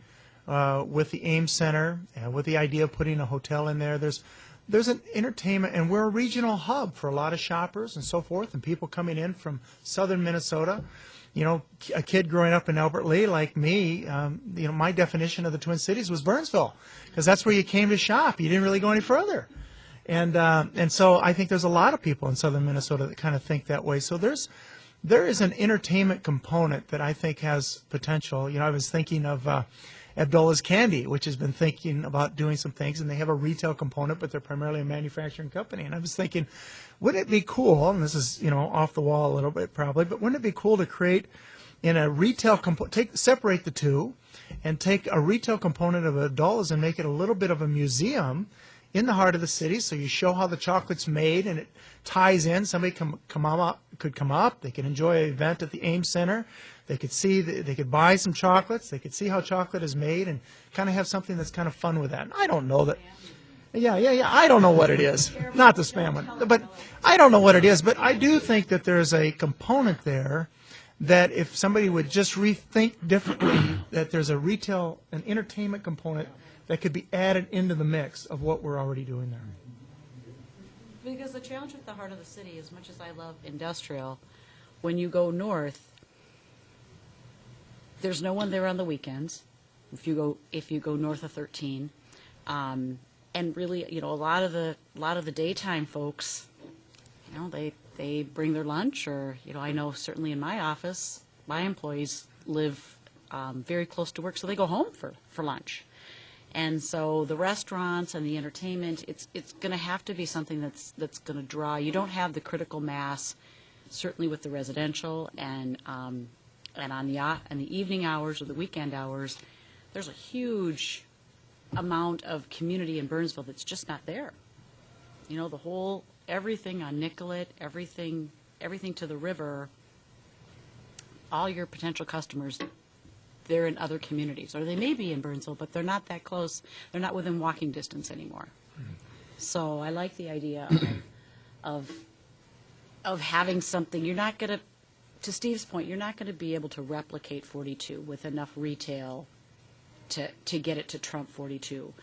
With the Ames Center, and with the idea of putting a hotel in there, there's an entertainment, and we're a regional hub for a lot of shoppers and so forth, and people coming in from southern Minnesota. A kid growing up in Albert Lea like me, my definition of the Twin Cities was Burnsville, because that's where you came to shop. You didn't really go any further. And so I think there's a lot of people in southern Minnesota that kind of think that way. So there is an entertainment component that I think has potential. I was thinking of Abdullah's Candy, which has been thinking about doing some things, and they have a retail component, but they're primarily a manufacturing company. And I was thinking, wouldn't it be cool, and this is, off the wall a little bit probably, but wouldn't it be cool to create in a retail separate the two and take a retail component of Abdullah's and make it a little bit of a museum in the heart of the city, so you show how the chocolate's made and it ties in. Somebody could come up, they could enjoy an event at the Ames Center, they could buy some chocolates, they could see how chocolate is made and kind of have something that's kind of fun with that. And I don't know that. Yeah. I don't know what it is. Not the spam one. But I don't know what it is. But I do think that there's a component there that if somebody would just rethink differently, that there's an entertainment component that could be added into the mix of what we're already doing there. Because the challenge with the heart of the city, as much as I love industrial, when you go north, there's no one there on the weekends. If you go north of 13, and really, a lot of the daytime folks, they bring their lunch, or I know certainly in my office, my employees live very close to work, so they go home for lunch. And so the restaurants and the entertainment, it's going to have to be something that's going to draw. You don't have the critical mass, certainly with the residential, and on the evening hours or the weekend hours, there's a huge amount of community in Burnsville that's just not there. Everything on Nicollet, everything to the river, all your potential customers, they're in other communities, or they may be in Burnsville, but they're not that close. They're not within walking distance anymore. So I like the idea of having something. You're not going to Steve's point, you're not going to be able to replicate 42 with enough retail to get it to trump 42.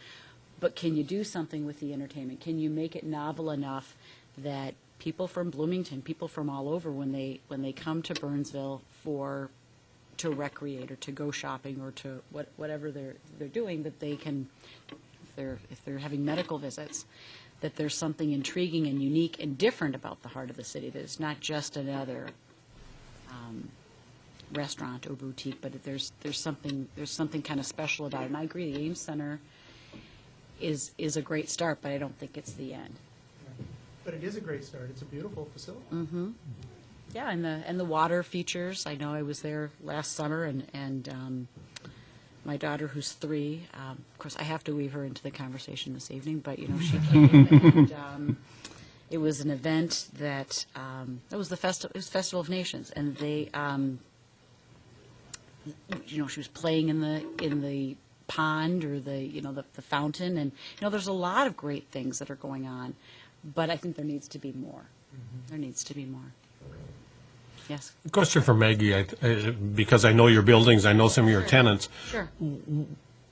But can you do something with the entertainment? Can you make it novel enough that people from Bloomington, people from all over, when they come to Burnsville to recreate or to go shopping or to whatever they're doing, that they can, if they're having medical visits, that there's something intriguing and unique and different about the heart of the city, that it's not just another restaurant or boutique, but there's something kind of special about it. And I agree, the Ames Center is a great start, but I don't think it's the end. But it is a great start. It's a beautiful facility. Mm-hmm. Yeah, and the water features. I know I was there last summer, and my daughter, who's 3, of course, I have to weave her into the conversation this evening. But she came, and it was an event that it was Festival of Nations, and they, she was playing in the pond or the fountain, and there's a lot of great things that are going on, but I think there needs to be more. Mm-hmm. There needs to be more. Yes. Question for Maggie, because I know your buildings, I know some of your tenants. Sure.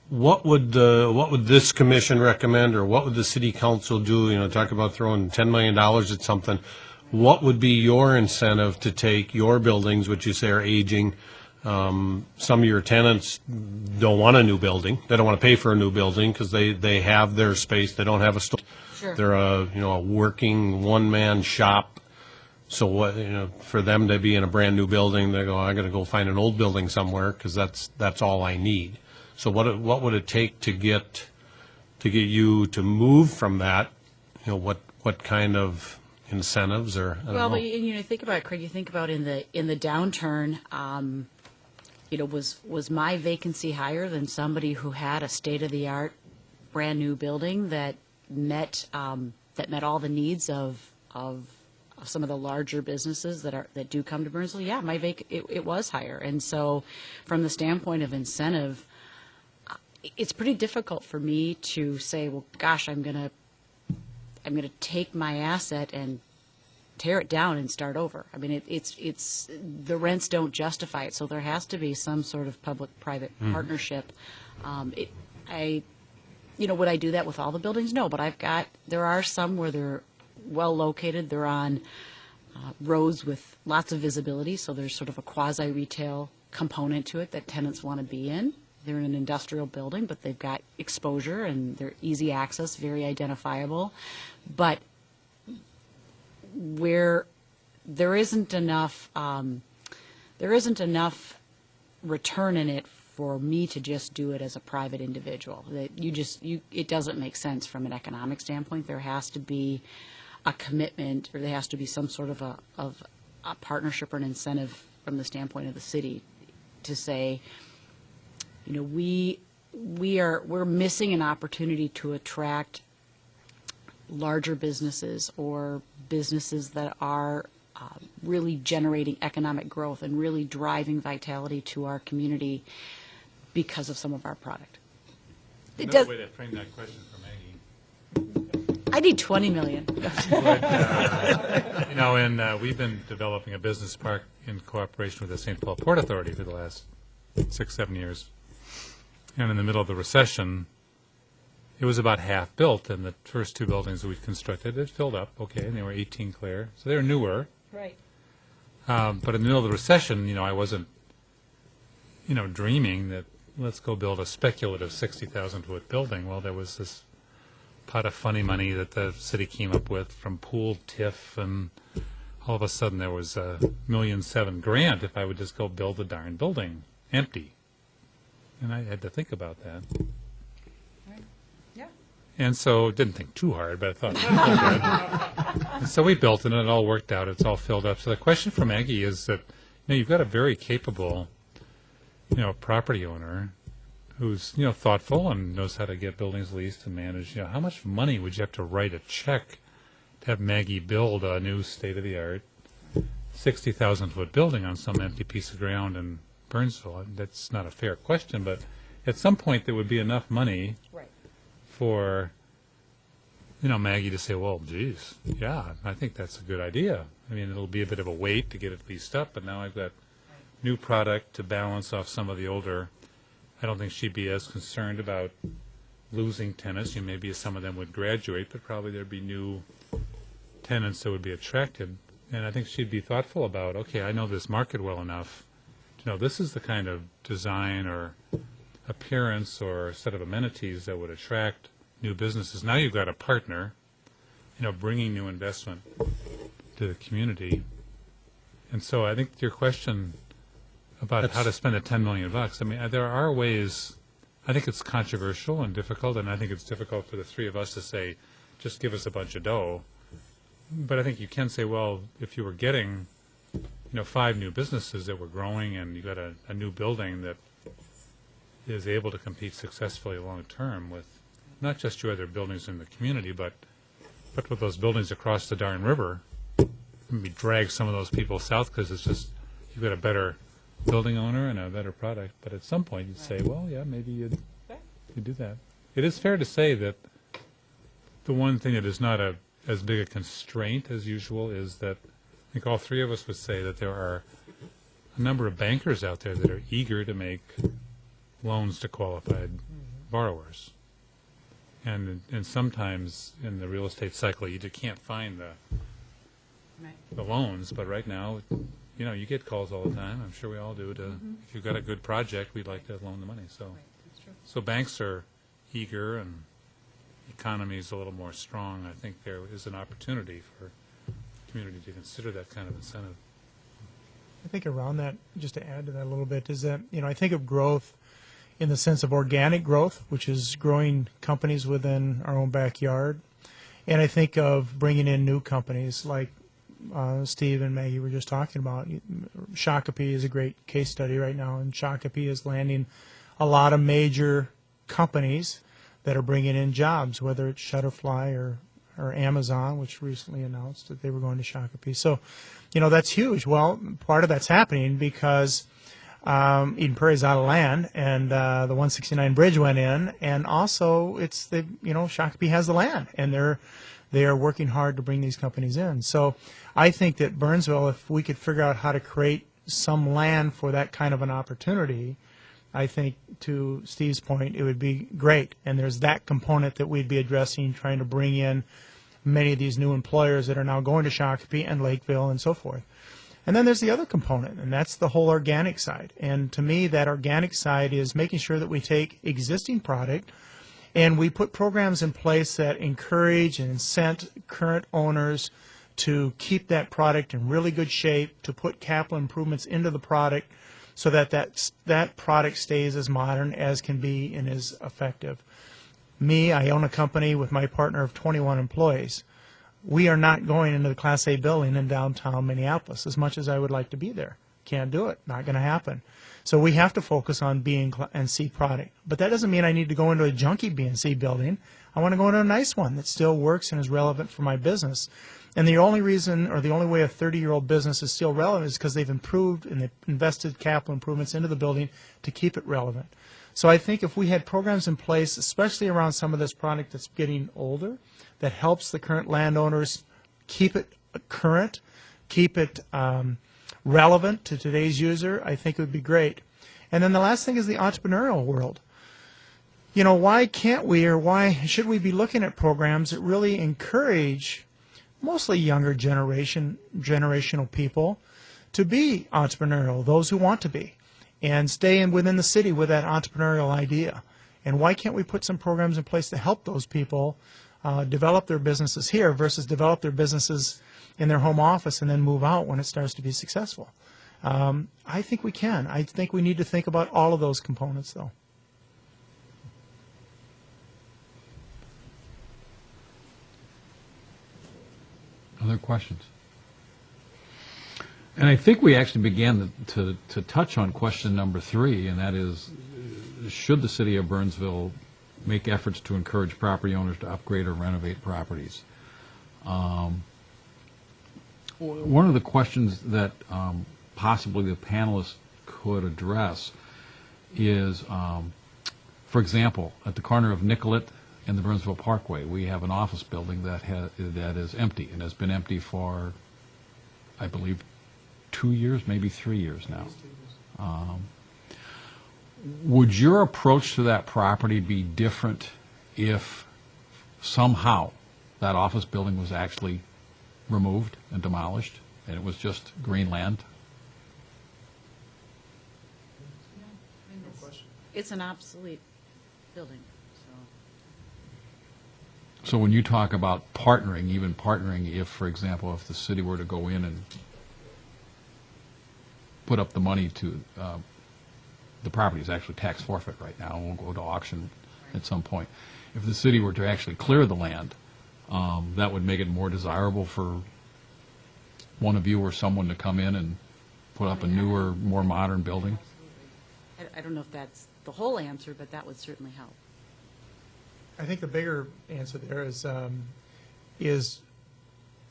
What would this commission recommend, or what would the city council do? Talk about throwing $10 million at something. What would be your incentive to take your buildings, which you say are aging? Some of your tenants don't want a new building. They don't want to pay for a new building because they have their space. They don't have a store. Sure. They're a working one-man shop. So what, for them to be in a brand new building, they go, I got to go find an old building somewhere because that's all I need. So what would it take to get you to move from that? What kind of incentives, or I don't know. But think about it, Craig. You think about in the downturn. Was my vacancy higher than somebody who had a state-of-the-art, brand new building that met all the needs of some of the larger businesses that do come to Burnsville? Yeah, it was higher, and so from the standpoint of incentive, it's pretty difficult for me to say, well, gosh, I'm gonna take my asset and tear it down and start over. I mean, it's the rents don't justify it, so there has to be some sort of public-private partnership. Would I do that with all the buildings? No, but there are some where they're well located. They're on roads with lots of visibility, so there's sort of a quasi-retail component to it that tenants want to be in. They're in an industrial building, but they've got exposure and they're easy access, very identifiable. But where there isn't enough return in it for me to just do it as a private individual. That it doesn't make sense from an economic standpoint. There has to be a commitment, or there has to be some sort of a partnership or an incentive from the standpoint of the city to say, we're missing an opportunity to attract larger businesses or businesses that are really generating economic growth and really driving vitality to our community because of some of our product. Another way to frame that question for Maggie. I need 20 million. And we've been developing a business park in cooperation with the St. Paul Port Authority for the last 6-7 years. And in the middle of the recession, it was about half built, and the first 2 buildings that we constructed, it filled up, okay, and they were 18 clear. So they were newer. Right. But in the middle of the recession, I wasn't, dreaming that let's go build a speculative 60,000-foot building. Well, there was this pot of funny money that the city came up with from pooled TIF, and all of a sudden there was a $1.7 million grant if I would just go build the darn building empty. And I had to think about that. Yeah. And so didn't think too hard, but I thought, good. And so we built it, and it all worked out. It's all filled up. So the question for Maggie is that, you've got a very capable, property owner who's, thoughtful and knows how to get buildings leased and managed. How much money would you have to write a check to have Maggie build a new state-of-the-art 60,000-foot building on some empty piece of ground in Burnsville? That's not a fair question, but at some point there would be enough money for, Maggie to say, well, geez, yeah, I think that's a good idea. I mean, it'll be a bit of a wait to get it leased up, but now I've got new product to balance off some of the older. I don't think she'd be as concerned about losing tenants. Maybe some of them would graduate, but probably there'd be new tenants that would be attracted. And I think she'd be thoughtful about, okay, I know this market well enough to know this is the kind of design or appearance or set of amenities that would attract new businesses. Now you've got a partner, bringing new investment to the community. And so I think your question about how to spend the $10 million, I mean, there are ways. I think it's controversial and difficult, and I think it's difficult for the 3 of us to say, just give us a bunch of dough. But I think you can say, well, if you were getting, 5 new businesses that were growing, and you got a new building that is able to compete successfully long term with not just your other buildings in the community, but with those buildings across the darn river, maybe drag some of those people south because it's just you've got a better building owner and a better product. But at some point you'd say, well, yeah, maybe you'd do that. It is fair to say that the one thing that is not as big a constraint as usual is that I think all 3 of us would say that there are a number of bankers out there that are eager to make loans to qualified borrowers. And sometimes in the real estate cycle, you just can't find the loans. But right now, you get calls all the time. I'm sure we all do. If you've got a good project, we'd like to loan the money. So banks are eager, and the economy is a little more strong. I think there is an opportunity for the community to consider that kind of incentive. I think around that, just to add to that a little bit, is that, I think of growth in the sense of organic growth, which is growing companies within our own backyard. And I think of bringing in new companies like Steve and Maggie were just talking about. Shakopee is a great case study right now, and Shakopee is landing a lot of major companies that are bringing in jobs, whether it's Shutterfly or Amazon, which recently announced that they were going to Shakopee. So, that's huge. Well, part of that's happening because Eden Prairie's out of land, and the 169 bridge went in, and also it's Shakopee has the land, and they are working hard to bring these companies in. So I think that Burnsville, if we could figure out how to create some land for that kind of an opportunity, I think, to Steve's point, it would be great. And there's that component that we'd be addressing, trying to bring in many of these new employers that are now going to Shakopee and Lakeville and so forth. And then there's the other component, and that's the whole organic side. And to me, that organic side is making sure that we take existing product and we put programs in place that encourage and incent current owners to keep that product in really good shape, to put capital improvements into the product so that that product stays as modern as can be and is effective. Me, I own a company with my partner of 21 employees. We are not going into the Class A building in downtown Minneapolis as much as I would like to be there. Can't do it. Not going to happen. So we have to focus on B and C product. But that doesn't mean I need to go into a junky B and C building. I want to go into a nice one that still works and is relevant for my business. And the only reason, or the only way a 30-year-old business is still relevant is because they've improved and they've invested capital improvements into the building to keep it relevant. So I think if we had programs in place, especially around some of this product that's getting older, that helps the current landowners keep it current, keep it relevant to today's user, I think it would be great. And then the last thing is the entrepreneurial world. You know, why can't we, or why should we be looking at programs that really encourage mostly younger generational people to be entrepreneurial, those who want to be, and stay within the city with that entrepreneurial idea? And why can't we put some programs in place to help those people develop their businesses here versus develop their businesses in their home office and then move out when it starts to be successful? I think we can. I think we need to think about all of those components, though. Other questions? And I think we actually began to touch on question number 3, and that is, should the city of Burnsville make efforts to encourage property owners to upgrade or renovate properties? One of the questions that possibly the panelists could address is, for example, at the corner of Nicollet and the Burnsville Parkway, we have an office building that is empty and has been empty for, I believe, 2 years, maybe 3 years now. Would your approach to that property be different if somehow that office building was actually removed and demolished and it was just green land? It's an obsolete building. So when you talk about partnering, even partnering, if, for example, if the city were to go in and put up the money to, the property is actually tax forfeit right now, and will go to auction at some point. If the city were to actually clear the land, that would make it more desirable for one of you or someone to come in and put up a newer, more modern building? I don't know if that's the whole answer, but that would certainly help. I think the bigger answer there is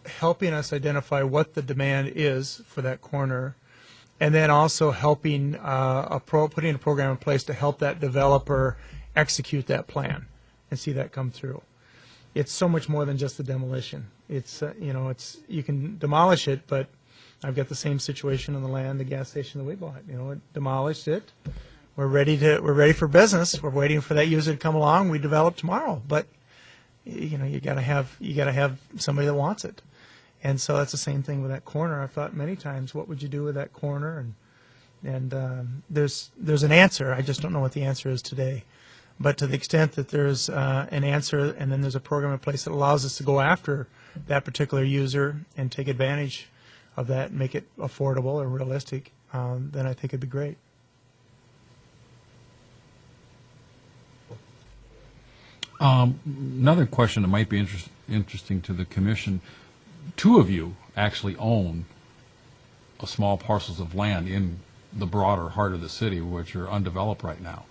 helping us identify what the demand is for that corner, and then also helping putting a program in place to help that developer execute that plan and see that come through. It's so much more than just the demolition. It's you can demolish it, but I've got the same situation on the land, the gas station that we bought. It demolished it. We're ready for business. We're waiting for that user to come along. We develop tomorrow, but you got to have somebody that wants it, and so that's the same thing with that corner. I've thought many times, what would you do with that corner? And there's an answer. I just don't know what the answer is today. But to the extent that there's an answer, and then there's a program in place that allows us to go after that particular user and take advantage of that and make it affordable or realistic, then I think it'd be great. Another question that might be interesting to the commission. 2 of you actually own small parcels of land in the broader heart of the city, which are undeveloped right now.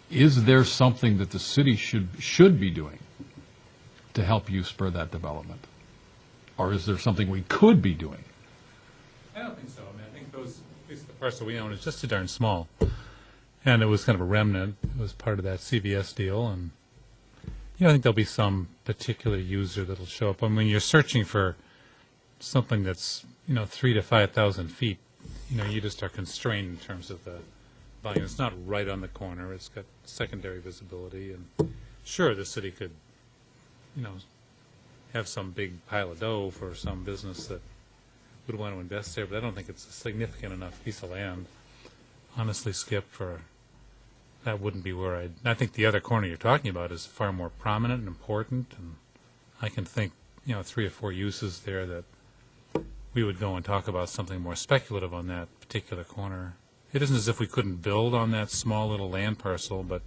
Is there something that the city should be doing to help you spur that development? Or is there something we could be doing? I don't think so. I mean, I think at least the parcel we own is just too darn small. And it was kind of a remnant. It was part of that CVS deal, and I think there'll be some particular user that'll show up. I mean, when you're searching for something that's 3,000 to 5,000 feet, you just are constrained in terms of the volume. It's not right on the corner. It's got secondary visibility, and sure, the city could, have some big pile of dough for some business that would want to invest there, but I don't think it's a significant enough piece of land. Honestly, Skip, that wouldn't be where I think the other corner you're talking about is far more prominent and important, and I can think, 3 or 4 uses there that we would go and talk about something more speculative on that particular corner it isn't as if we couldn't build on that small little land parcel, but,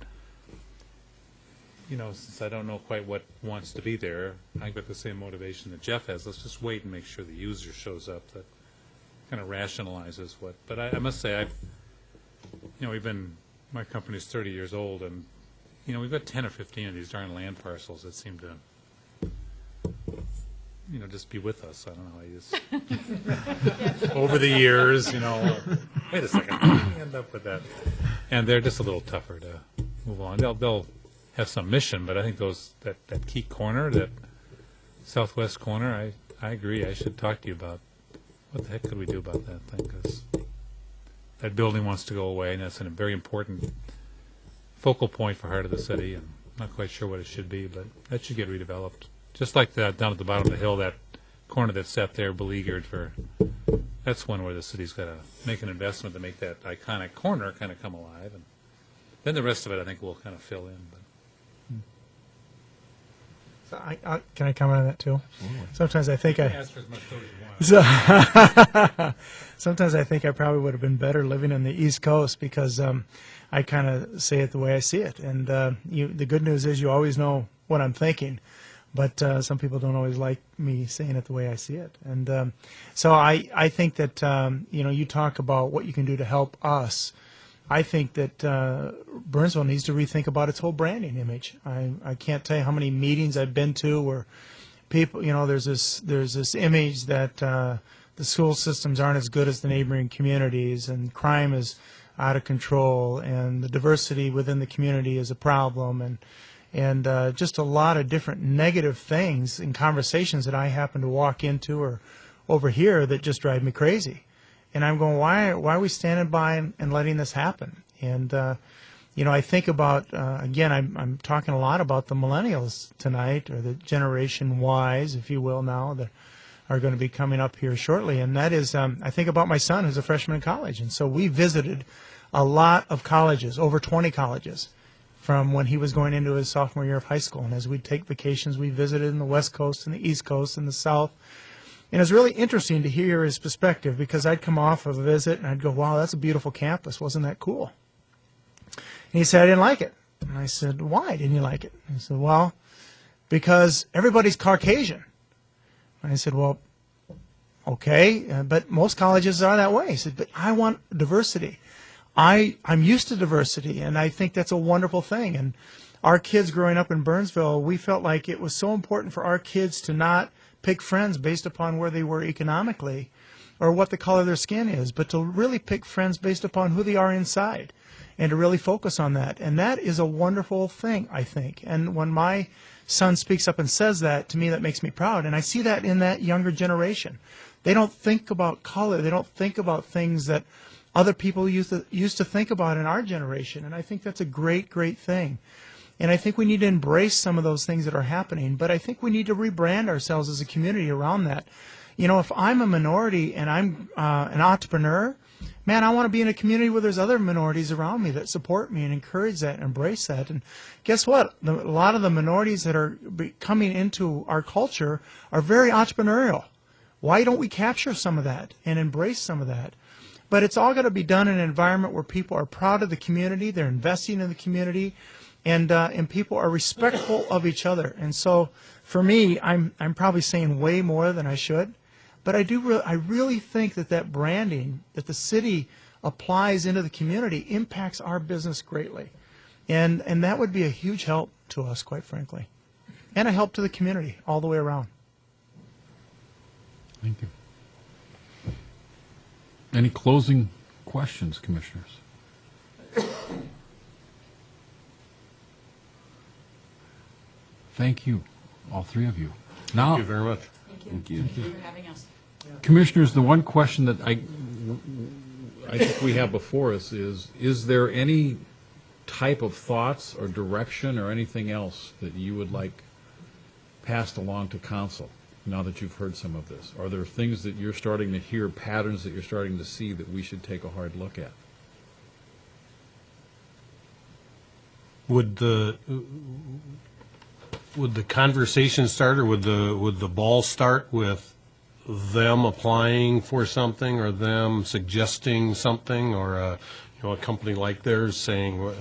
since I don't know quite what wants to be there, I've got the same motivation that Jeff has. Let's just wait and make sure the user shows up that kind of rationalizes what. But I must say, my company's 30 years old, and, we've got 10 or 15 of these darn land parcels that seem to, just be with us. I don't know. Over the years, wait a second, how did we end up with that? And they're just a little tougher to move on. They'll have some mission, but I think that key corner, that southwest corner, I agree. I should talk to you about what the heck could we do about that thing, because that building wants to go away, and that's a very important focal point for heart of the city, and I'm not quite sure what it should be, but that should get redeveloped. Just like that down at the bottom of the hill, that corner that's sat there beleaguered that's one where the city's got to make an investment to make that iconic corner kind of come alive, and then the rest of it I think will kind of fill in. But So can I comment on that too? Sometimes I think ask for as much as you want. sometimes I think I probably would have been better living in the East Coast, because I kind of say it the way I see it. And the good news is you always know what I'm thinking, but some people don't always like me saying it the way I see it. And so I think that you talk about what you can do to help us. I think that Burnsville needs to rethink about its whole branding image. I can't tell you how many meetings I've been to where people, there's this image that the school systems aren't as good as the neighboring communities, and crime is out of control, and the diversity within the community is a problem, and just a lot of different negative things in conversations that I happen to walk into or overhear that just drive me crazy. And I'm going, why are we standing by and letting this happen? And I think about again, I'm talking a lot about the millennials tonight, or the Generation Ys, if you will, now that are going to be coming up here shortly. And that is, I think about my son who's a freshman in college, and so we visited a lot of colleges, over 20 colleges, from when he was going into his sophomore year of high school. And as we'd take vacations, we visited in the West Coast and the East Coast and the South. And it was really interesting to hear his perspective, because I'd come off of a visit and I'd go, wow, that's a beautiful campus. Wasn't that cool? And he said, I didn't like it. And I said, why didn't you like it? And he said, well, because everybody's Caucasian. And I said, well, okay, but most colleges are that way. He said, but I want diversity. I'm used to diversity, and I think that's a wonderful thing. And our kids growing up in Burnsville, we felt like it was so important for our kids to not pick friends based upon where they were economically or what the color of their skin is, but to really pick friends based upon who they are inside, and to really focus on that. And that is a wonderful thing, I think. And when my son speaks up and says that, to me, that makes me proud. And I see that in that younger generation. They don't think about color. They don't think about things that other people used to think about in our generation. And I think that's a great, great thing. And I think we need to embrace some of those things that are happening, but I think we need to rebrand ourselves as a community around that. If I'm a minority and I'm an entrepreneur, man, I want to be in a community where there's other minorities around me that support me and encourage that and embrace that. And guess what? A lot of the minorities that are coming into our culture are very entrepreneurial. Why don't we capture some of that and embrace some of that? But it's all got to be done in an environment where people are proud of the community, they're investing in the community, and people are respectful of each other. And so, for me, I'm probably saying way more than I should, but I really think that branding that the city applies into the community impacts our business greatly, and that would be a huge help to us, quite frankly, and a help to the community all the way around. Thank you. Any closing questions, commissioners? Thank you, all three of you. Now, Thank you very much. Thank you. Thank you for having us. commissioners, the one question that I think we have before us is there any type of thoughts or direction or anything else that you would like passed along to council now that you've heard some of this? Are there things that you're starting to hear, patterns that you're starting to see that we should take a hard look at? Would the conversation start, or would the ball start with them applying for something, or them suggesting something, or a company like theirs saying, "Well,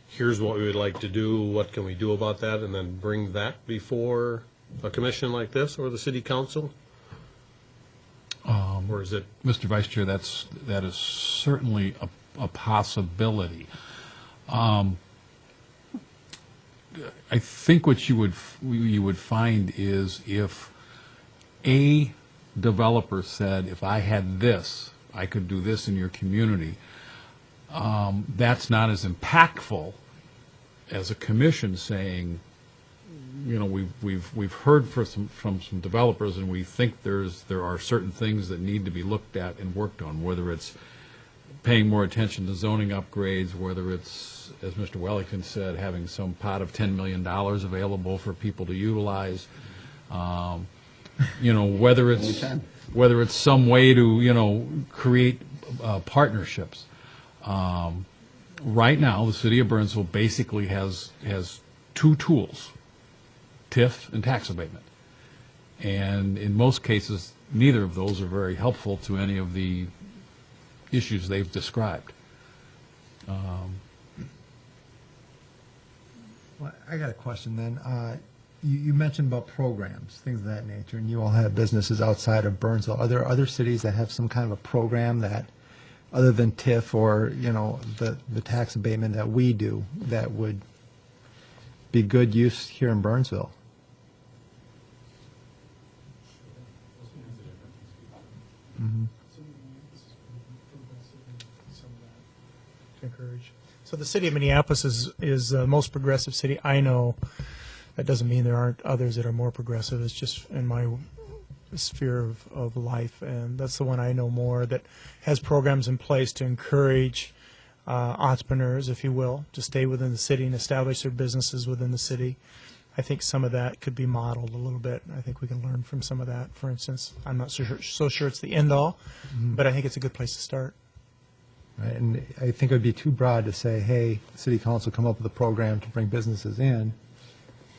here's what we would like to do, what can we do about that, and then bring that before a commission like this or the city council? Or is it, Mr. Vice Chair, that is certainly a possibility. I think what you would find is if a developer said, if I had this, I could do this in your community, that's not as impactful as a commission saying, you know, we've heard from some developers, and we think there are certain things that need to be looked at and worked on, whether it's paying more attention to zoning upgrades, whether it's, as Mr. Wellington said, having some pot of $10 million available for people to utilize, you know, whether it's some way to, you know, create partnerships. Right now, the city of Burnsville basically has two tools: TIF and tax abatement. And in most cases, neither of those are very helpful to any of the issues they've described. Well, I got a question then. You mentioned about programs, things of that nature, and you all have businesses outside of Burnsville. Are there other cities that have some kind of a program that, other than TIF or, you know, the tax abatement that we do, that would be good use here in Burnsville? To encourage. So the city of Minneapolis is the most progressive city I know. That doesn't mean there aren't others that are more progressive. It's just in my sphere of life, and that's the one I know more that has programs in place to encourage entrepreneurs, if you will, to stay within the city and establish their businesses within the city. I think some of that could be modeled a little bit. I think we can learn from some of that. For instance, I'm not so sure it's the end all, but I think it's a good place to start. Right, and I think it would be too broad to say, hey, city council come up with a program to bring businesses in,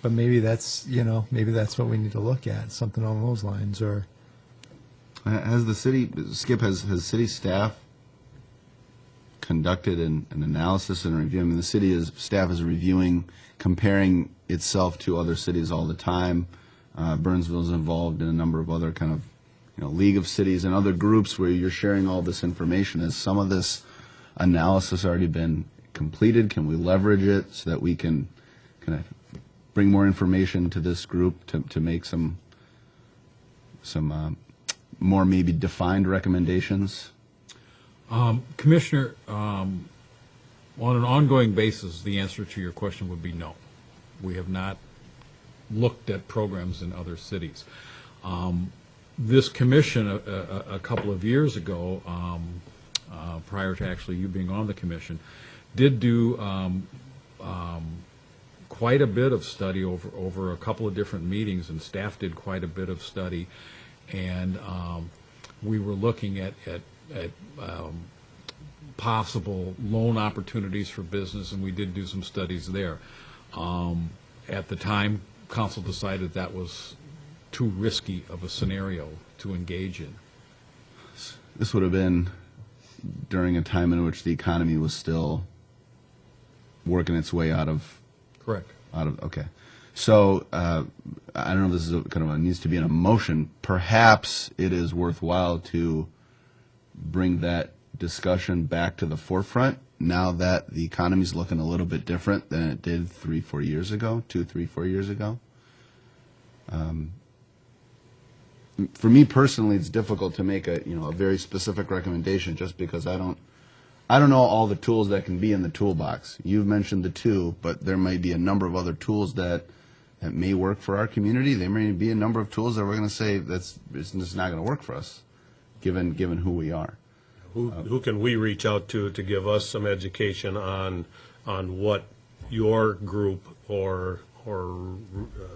but maybe that's, you know, maybe that's what we need to look at, something along those lines. Or Has the city, Skip, has city staff conducted an analysis and review? I mean, the staff is reviewing, comparing itself to other cities all the time. Burnsville is involved in a number of other kind of, you know, League of Cities and other groups where you're sharing all this information. Has some of this analysis already been completed? Can we leverage it so that we can kind of bring more information to this group to make some more maybe defined recommendations? Commissioner, on an ongoing basis, the answer to your question would be no. We have not looked at programs in other cities. This commission, a couple of years ago, prior to actually you being on the commission, did do quite a bit of study over a couple of different meetings, and staff did quite a bit of study, and we were looking at possible loan opportunities for business, and we did do some studies there. At the time, council decided that was too risky of a scenario to engage in. This would have been during a time in which the economy was still working its way out of. Correct. Okay. So I don't know if this is needs to be in a motion. Perhaps it is worthwhile to bring that discussion back to the forefront now that the economy is looking a little bit different than it did 3-4 years ago, 2-3-4 years ago. For me personally, it's difficult to make a very specific recommendation just because I don't know all the tools that can be in the toolbox. You've mentioned the two, but there might be a number of other tools that may work for our community. There may be a number of tools that we're going to say it's just not going to work for us, given who we are. who can we reach out to give us some education on what your group or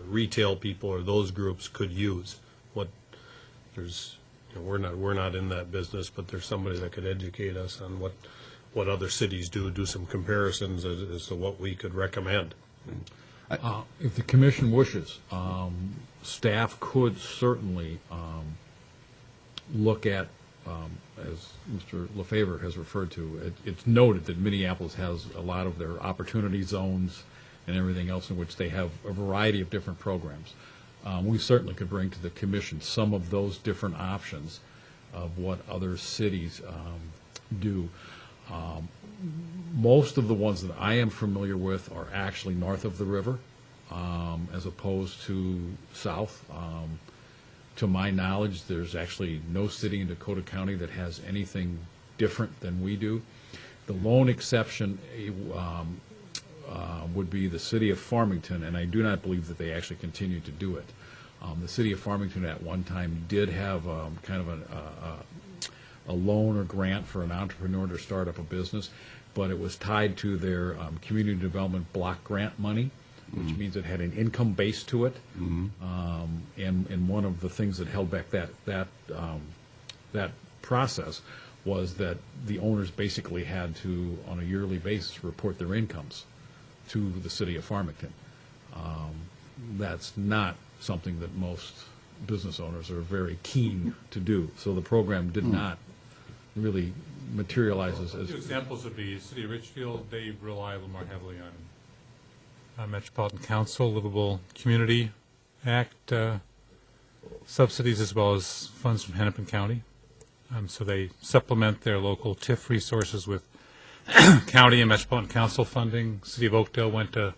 retail people or those groups could use? We're not in that business, but there's somebody that could educate us on what other cities do some comparisons as to what we could recommend. If the commission wishes, staff could certainly look at as Mr. LaFavor has referred to, it's noted that Minneapolis has a lot of their opportunity zones and everything else in which they have a variety of different programs. We certainly could bring to the commission some of those different options of what other cities do. Most of the ones that I am familiar with are actually north of the river, as opposed to south. To my knowledge, there's actually no city in Dakota County that has anything different than we do. The lone exception would be the city of Farmington, and I do not believe that they actually continue to do it. The city of Farmington at one time did have kind of a loan or grant for an entrepreneur to start up a business, but it was tied to their community development block grant money, which means it had an income base to it. And one of the things that held back that process was that the owners basically had to, on a yearly basis, report their incomes to the city of Farmington. That's not something that most business owners are very keen to do. So the program did not really materialize as Two examples would be City of Richfield. They rely a little more heavily on Metropolitan Council, Livable Community Act subsidies, as well as funds from Hennepin County. So they supplement their local TIF resources with county and Metropolitan Council funding. City of Oakdale went to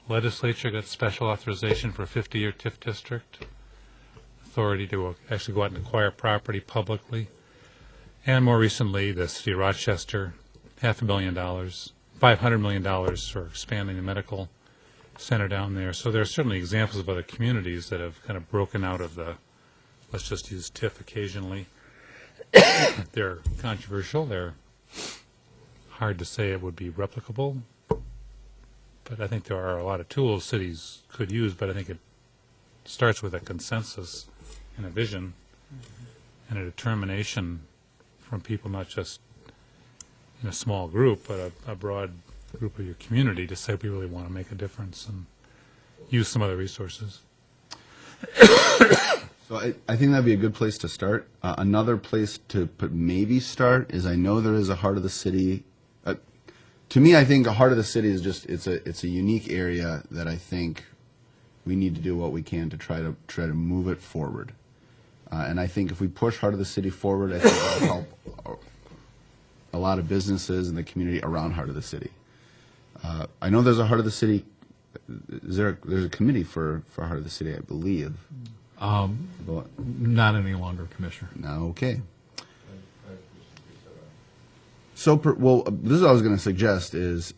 legislature, got special authorization for a 50-year TIF district, authority to actually go out and acquire property publicly. And more recently, the City of Rochester, $500 million for expanding the medical center down there. So there are certainly examples of other communities that have kind of broken out of the, let's just use TIF occasionally. They're controversial. They're hard to say it would be replicable. But I think there are a lot of tools cities could use, but I think it starts with a consensus and a vision and a determination from people, not just in a small group, but a broad group of your community to say we really want to make a difference and use some other resources. So I think that'd be a good place to start. Another place to maybe start is, I know there is a Heart of the City. To me, I think a Heart of the City is just it's a unique area that I think we need to do what we can to try to move it forward. And I think if we push Heart of the City forward, I think it'll help a lot of businesses in the community around Heart of the City. I know there's a Heart of the City. There's a committee for Heart of the City, I believe. Not any longer, Commissioner. No, okay. So, this is what I was going to suggest is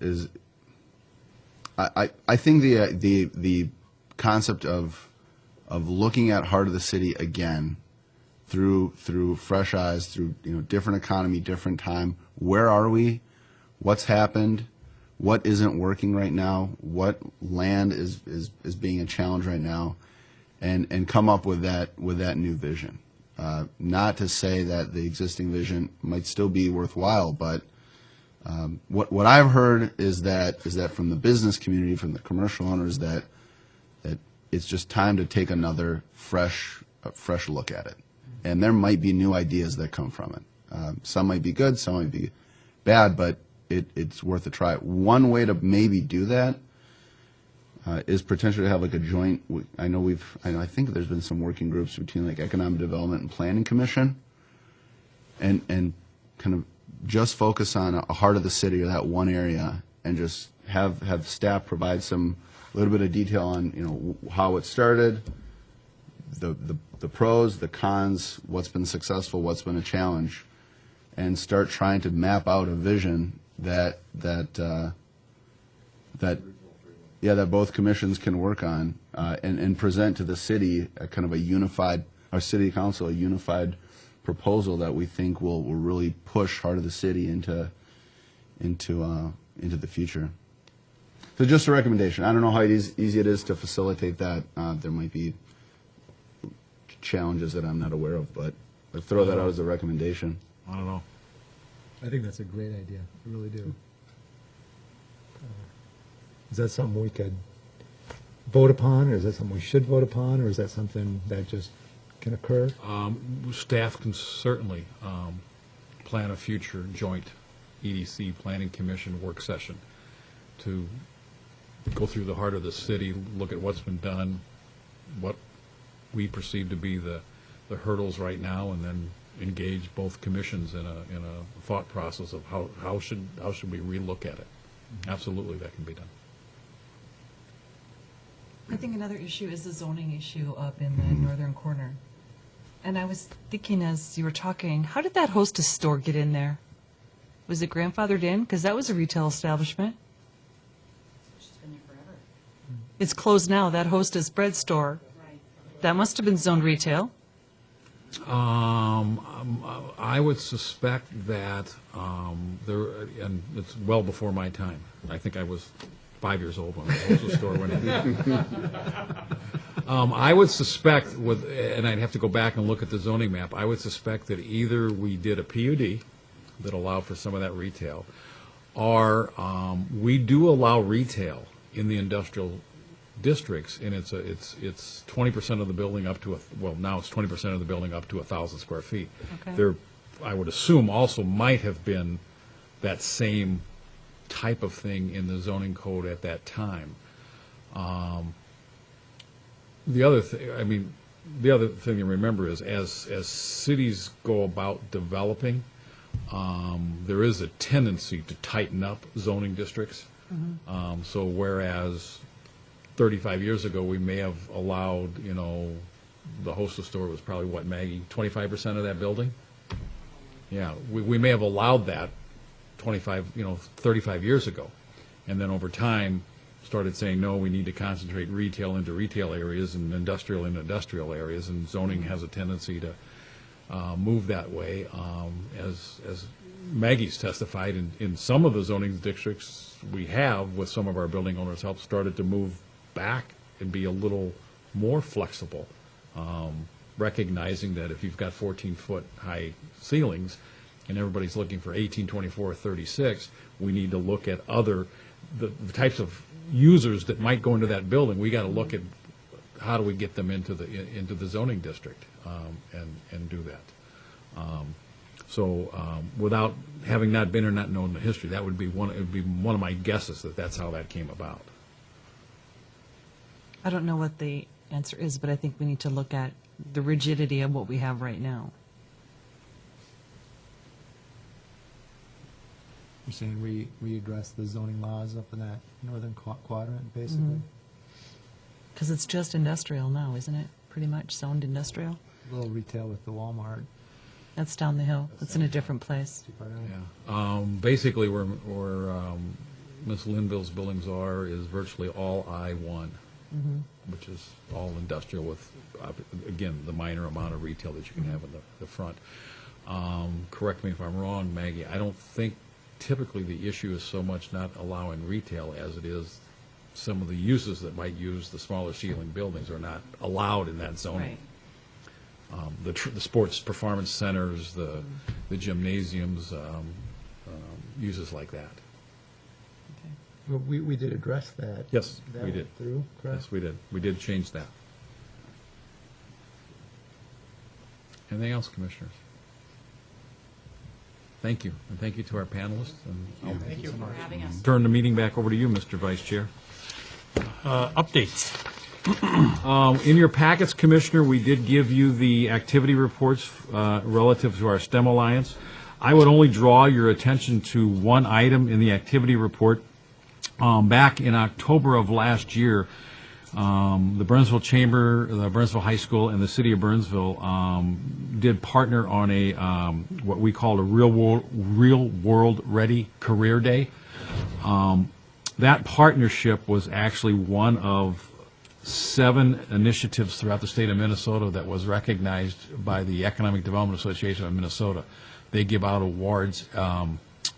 I think the concept of looking at Heart of the City again through fresh eyes, through different economy, different time. Where are we? What's happened? What isn't working right now? What land is being a challenge right now? And come up with that new vision. Not to say that the existing vision might still be worthwhile, but what I've heard is that from the business community, from the commercial owners, that it's just time to take another fresh look at it, and there might be new ideas that come from it. Some might be good, some might be bad, but it's worth a try. One way to maybe do that is potentially to have like a joint. I think there's been some working groups between like Economic Development and Planning Commission, and kind of just focus on a Heart of the City or that one area, and just have staff provide a little bit of detail on how it started, the pros, the cons, what's been successful, what's been a challenge, and start trying to map out a vision that both commissions can work on, and present to the city a kind of our city council, a unified proposal that we think will really push Heart of the City into the future. So just a recommendation. I don't know how easy it is to facilitate that. There might be challenges that I'm not aware of, but I'll throw that out as a recommendation. I don't know. I think that's a great idea. I really do. Is that something we could vote upon, or is that something we should vote upon, or is that something that just can occur? Staff can certainly plan a future joint EDC Planning Commission work session to go through the heart of the city, look at what's been done, what we perceive to be the hurdles right now, and then engage both commissions in a thought process of how should we relook at it. Absolutely, that can be done. I think another issue is the zoning issue up in the northern corner. And I was thinking as you were talking, how did that Hostess store get in there? Was it grandfathered in? Because that was a retail establishment. It's closed now, that Hostess bread store. That must have been zoned retail. I would suspect that there, and it's well before my time. I think I was 5 years old when the Hostess store went in. I would suspect, and I'd have to go back and look at the zoning map, I would suspect that either we did a PUD that allowed for some of that retail, or we do allow retail in the industrial districts, and it's 20% of the building up to now it's 20% of the building up to 1,000 square feet. Okay. There, I would assume, also might have been that same type of thing in the zoning code at that time. The other thing to remember is as cities go about developing, there is a tendency to tighten up zoning districts. So whereas 35 years ago we may have allowed, the Hostess store was probably what, Maggie, 25% of that building? Yeah, we may have allowed that 35 years ago. And then over time started saying, no, we need to concentrate retail into retail areas and industrial into industrial areas, and zoning has a tendency to move that way. As Maggie's testified, in some of the zoning districts we have, with some of our building owners' help, started to move back and be a little more flexible, recognizing that if you've got 14-foot high ceilings and everybody's looking for 18, 24, or 36, we need to look at the types of users that might go into that building. We got to look at how do we get them into the zoning district and do that. Without having not been or not known the history, it would be one of my guesses that that's how that came about. I don't know what the answer is, but I think we need to look at the rigidity of what we have right now. You're saying readdress the zoning laws up in that northern quadrant, basically? Because it's just industrial now, isn't it? Pretty much zoned industrial. A little retail with the Walmart. That's down the hill. It's in a different place. Too far down. Yeah. Basically, where Ms. Linville's buildings is virtually all I-1, which is all industrial with, again, the minor amount of retail that you can have in the front. Correct me if I'm wrong, Maggie, I don't think typically the issue is so much not allowing retail as it is some of the uses that might use the smaller ceiling buildings are not allowed in that zoning. Right. The sports performance centers, the gymnasiums, uses like that. Okay. Well, we did address that. Yes, That we went did. through, correct? Yes, we did. We did change that. Anything else, Commissioners? Thank you, and thank you to our panelists. And Thank you for having us. turn the meeting back over to you, Mr. Vice Chair. Updates. In your packets, Commissioner, we did give you the activity reports relative to our STEM Alliance. I would only draw your attention to one item in the activity report. Back in October of last year, the Burnsville Chamber, the Burnsville High School, and the City of Burnsville did partner on a what we called a real world ready career day. That partnership was actually one of 7 initiatives throughout the state of Minnesota that was recognized by the Economic Development Association of Minnesota. They give out awards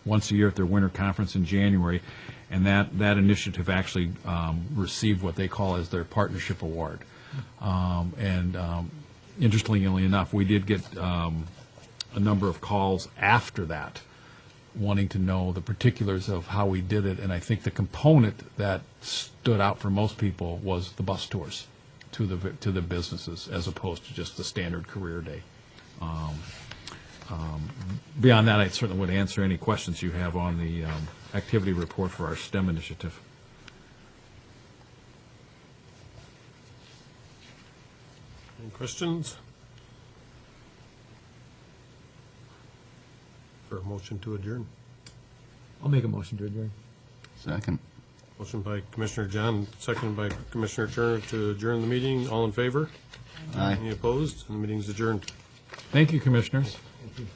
once a year at their winter conference in January, and that initiative actually received what they call as their partnership award. Interestingly enough, we did get a number of calls after that wanting to know the particulars of how we did it, and I think the component that stood out for most people was the bus tours. to the businesses as opposed to just the standard career day. Beyond that, I certainly would answer any questions you have on the activity report for our STEM initiative. Any questions? For a motion to adjourn. I'll make a motion to adjourn. Second. Motion by Commissioner John, seconded by Commissioner Turner to adjourn the meeting. All in favor? Aye. Any opposed? And the meeting's adjourned. Thank you, Commissioners. Thank you.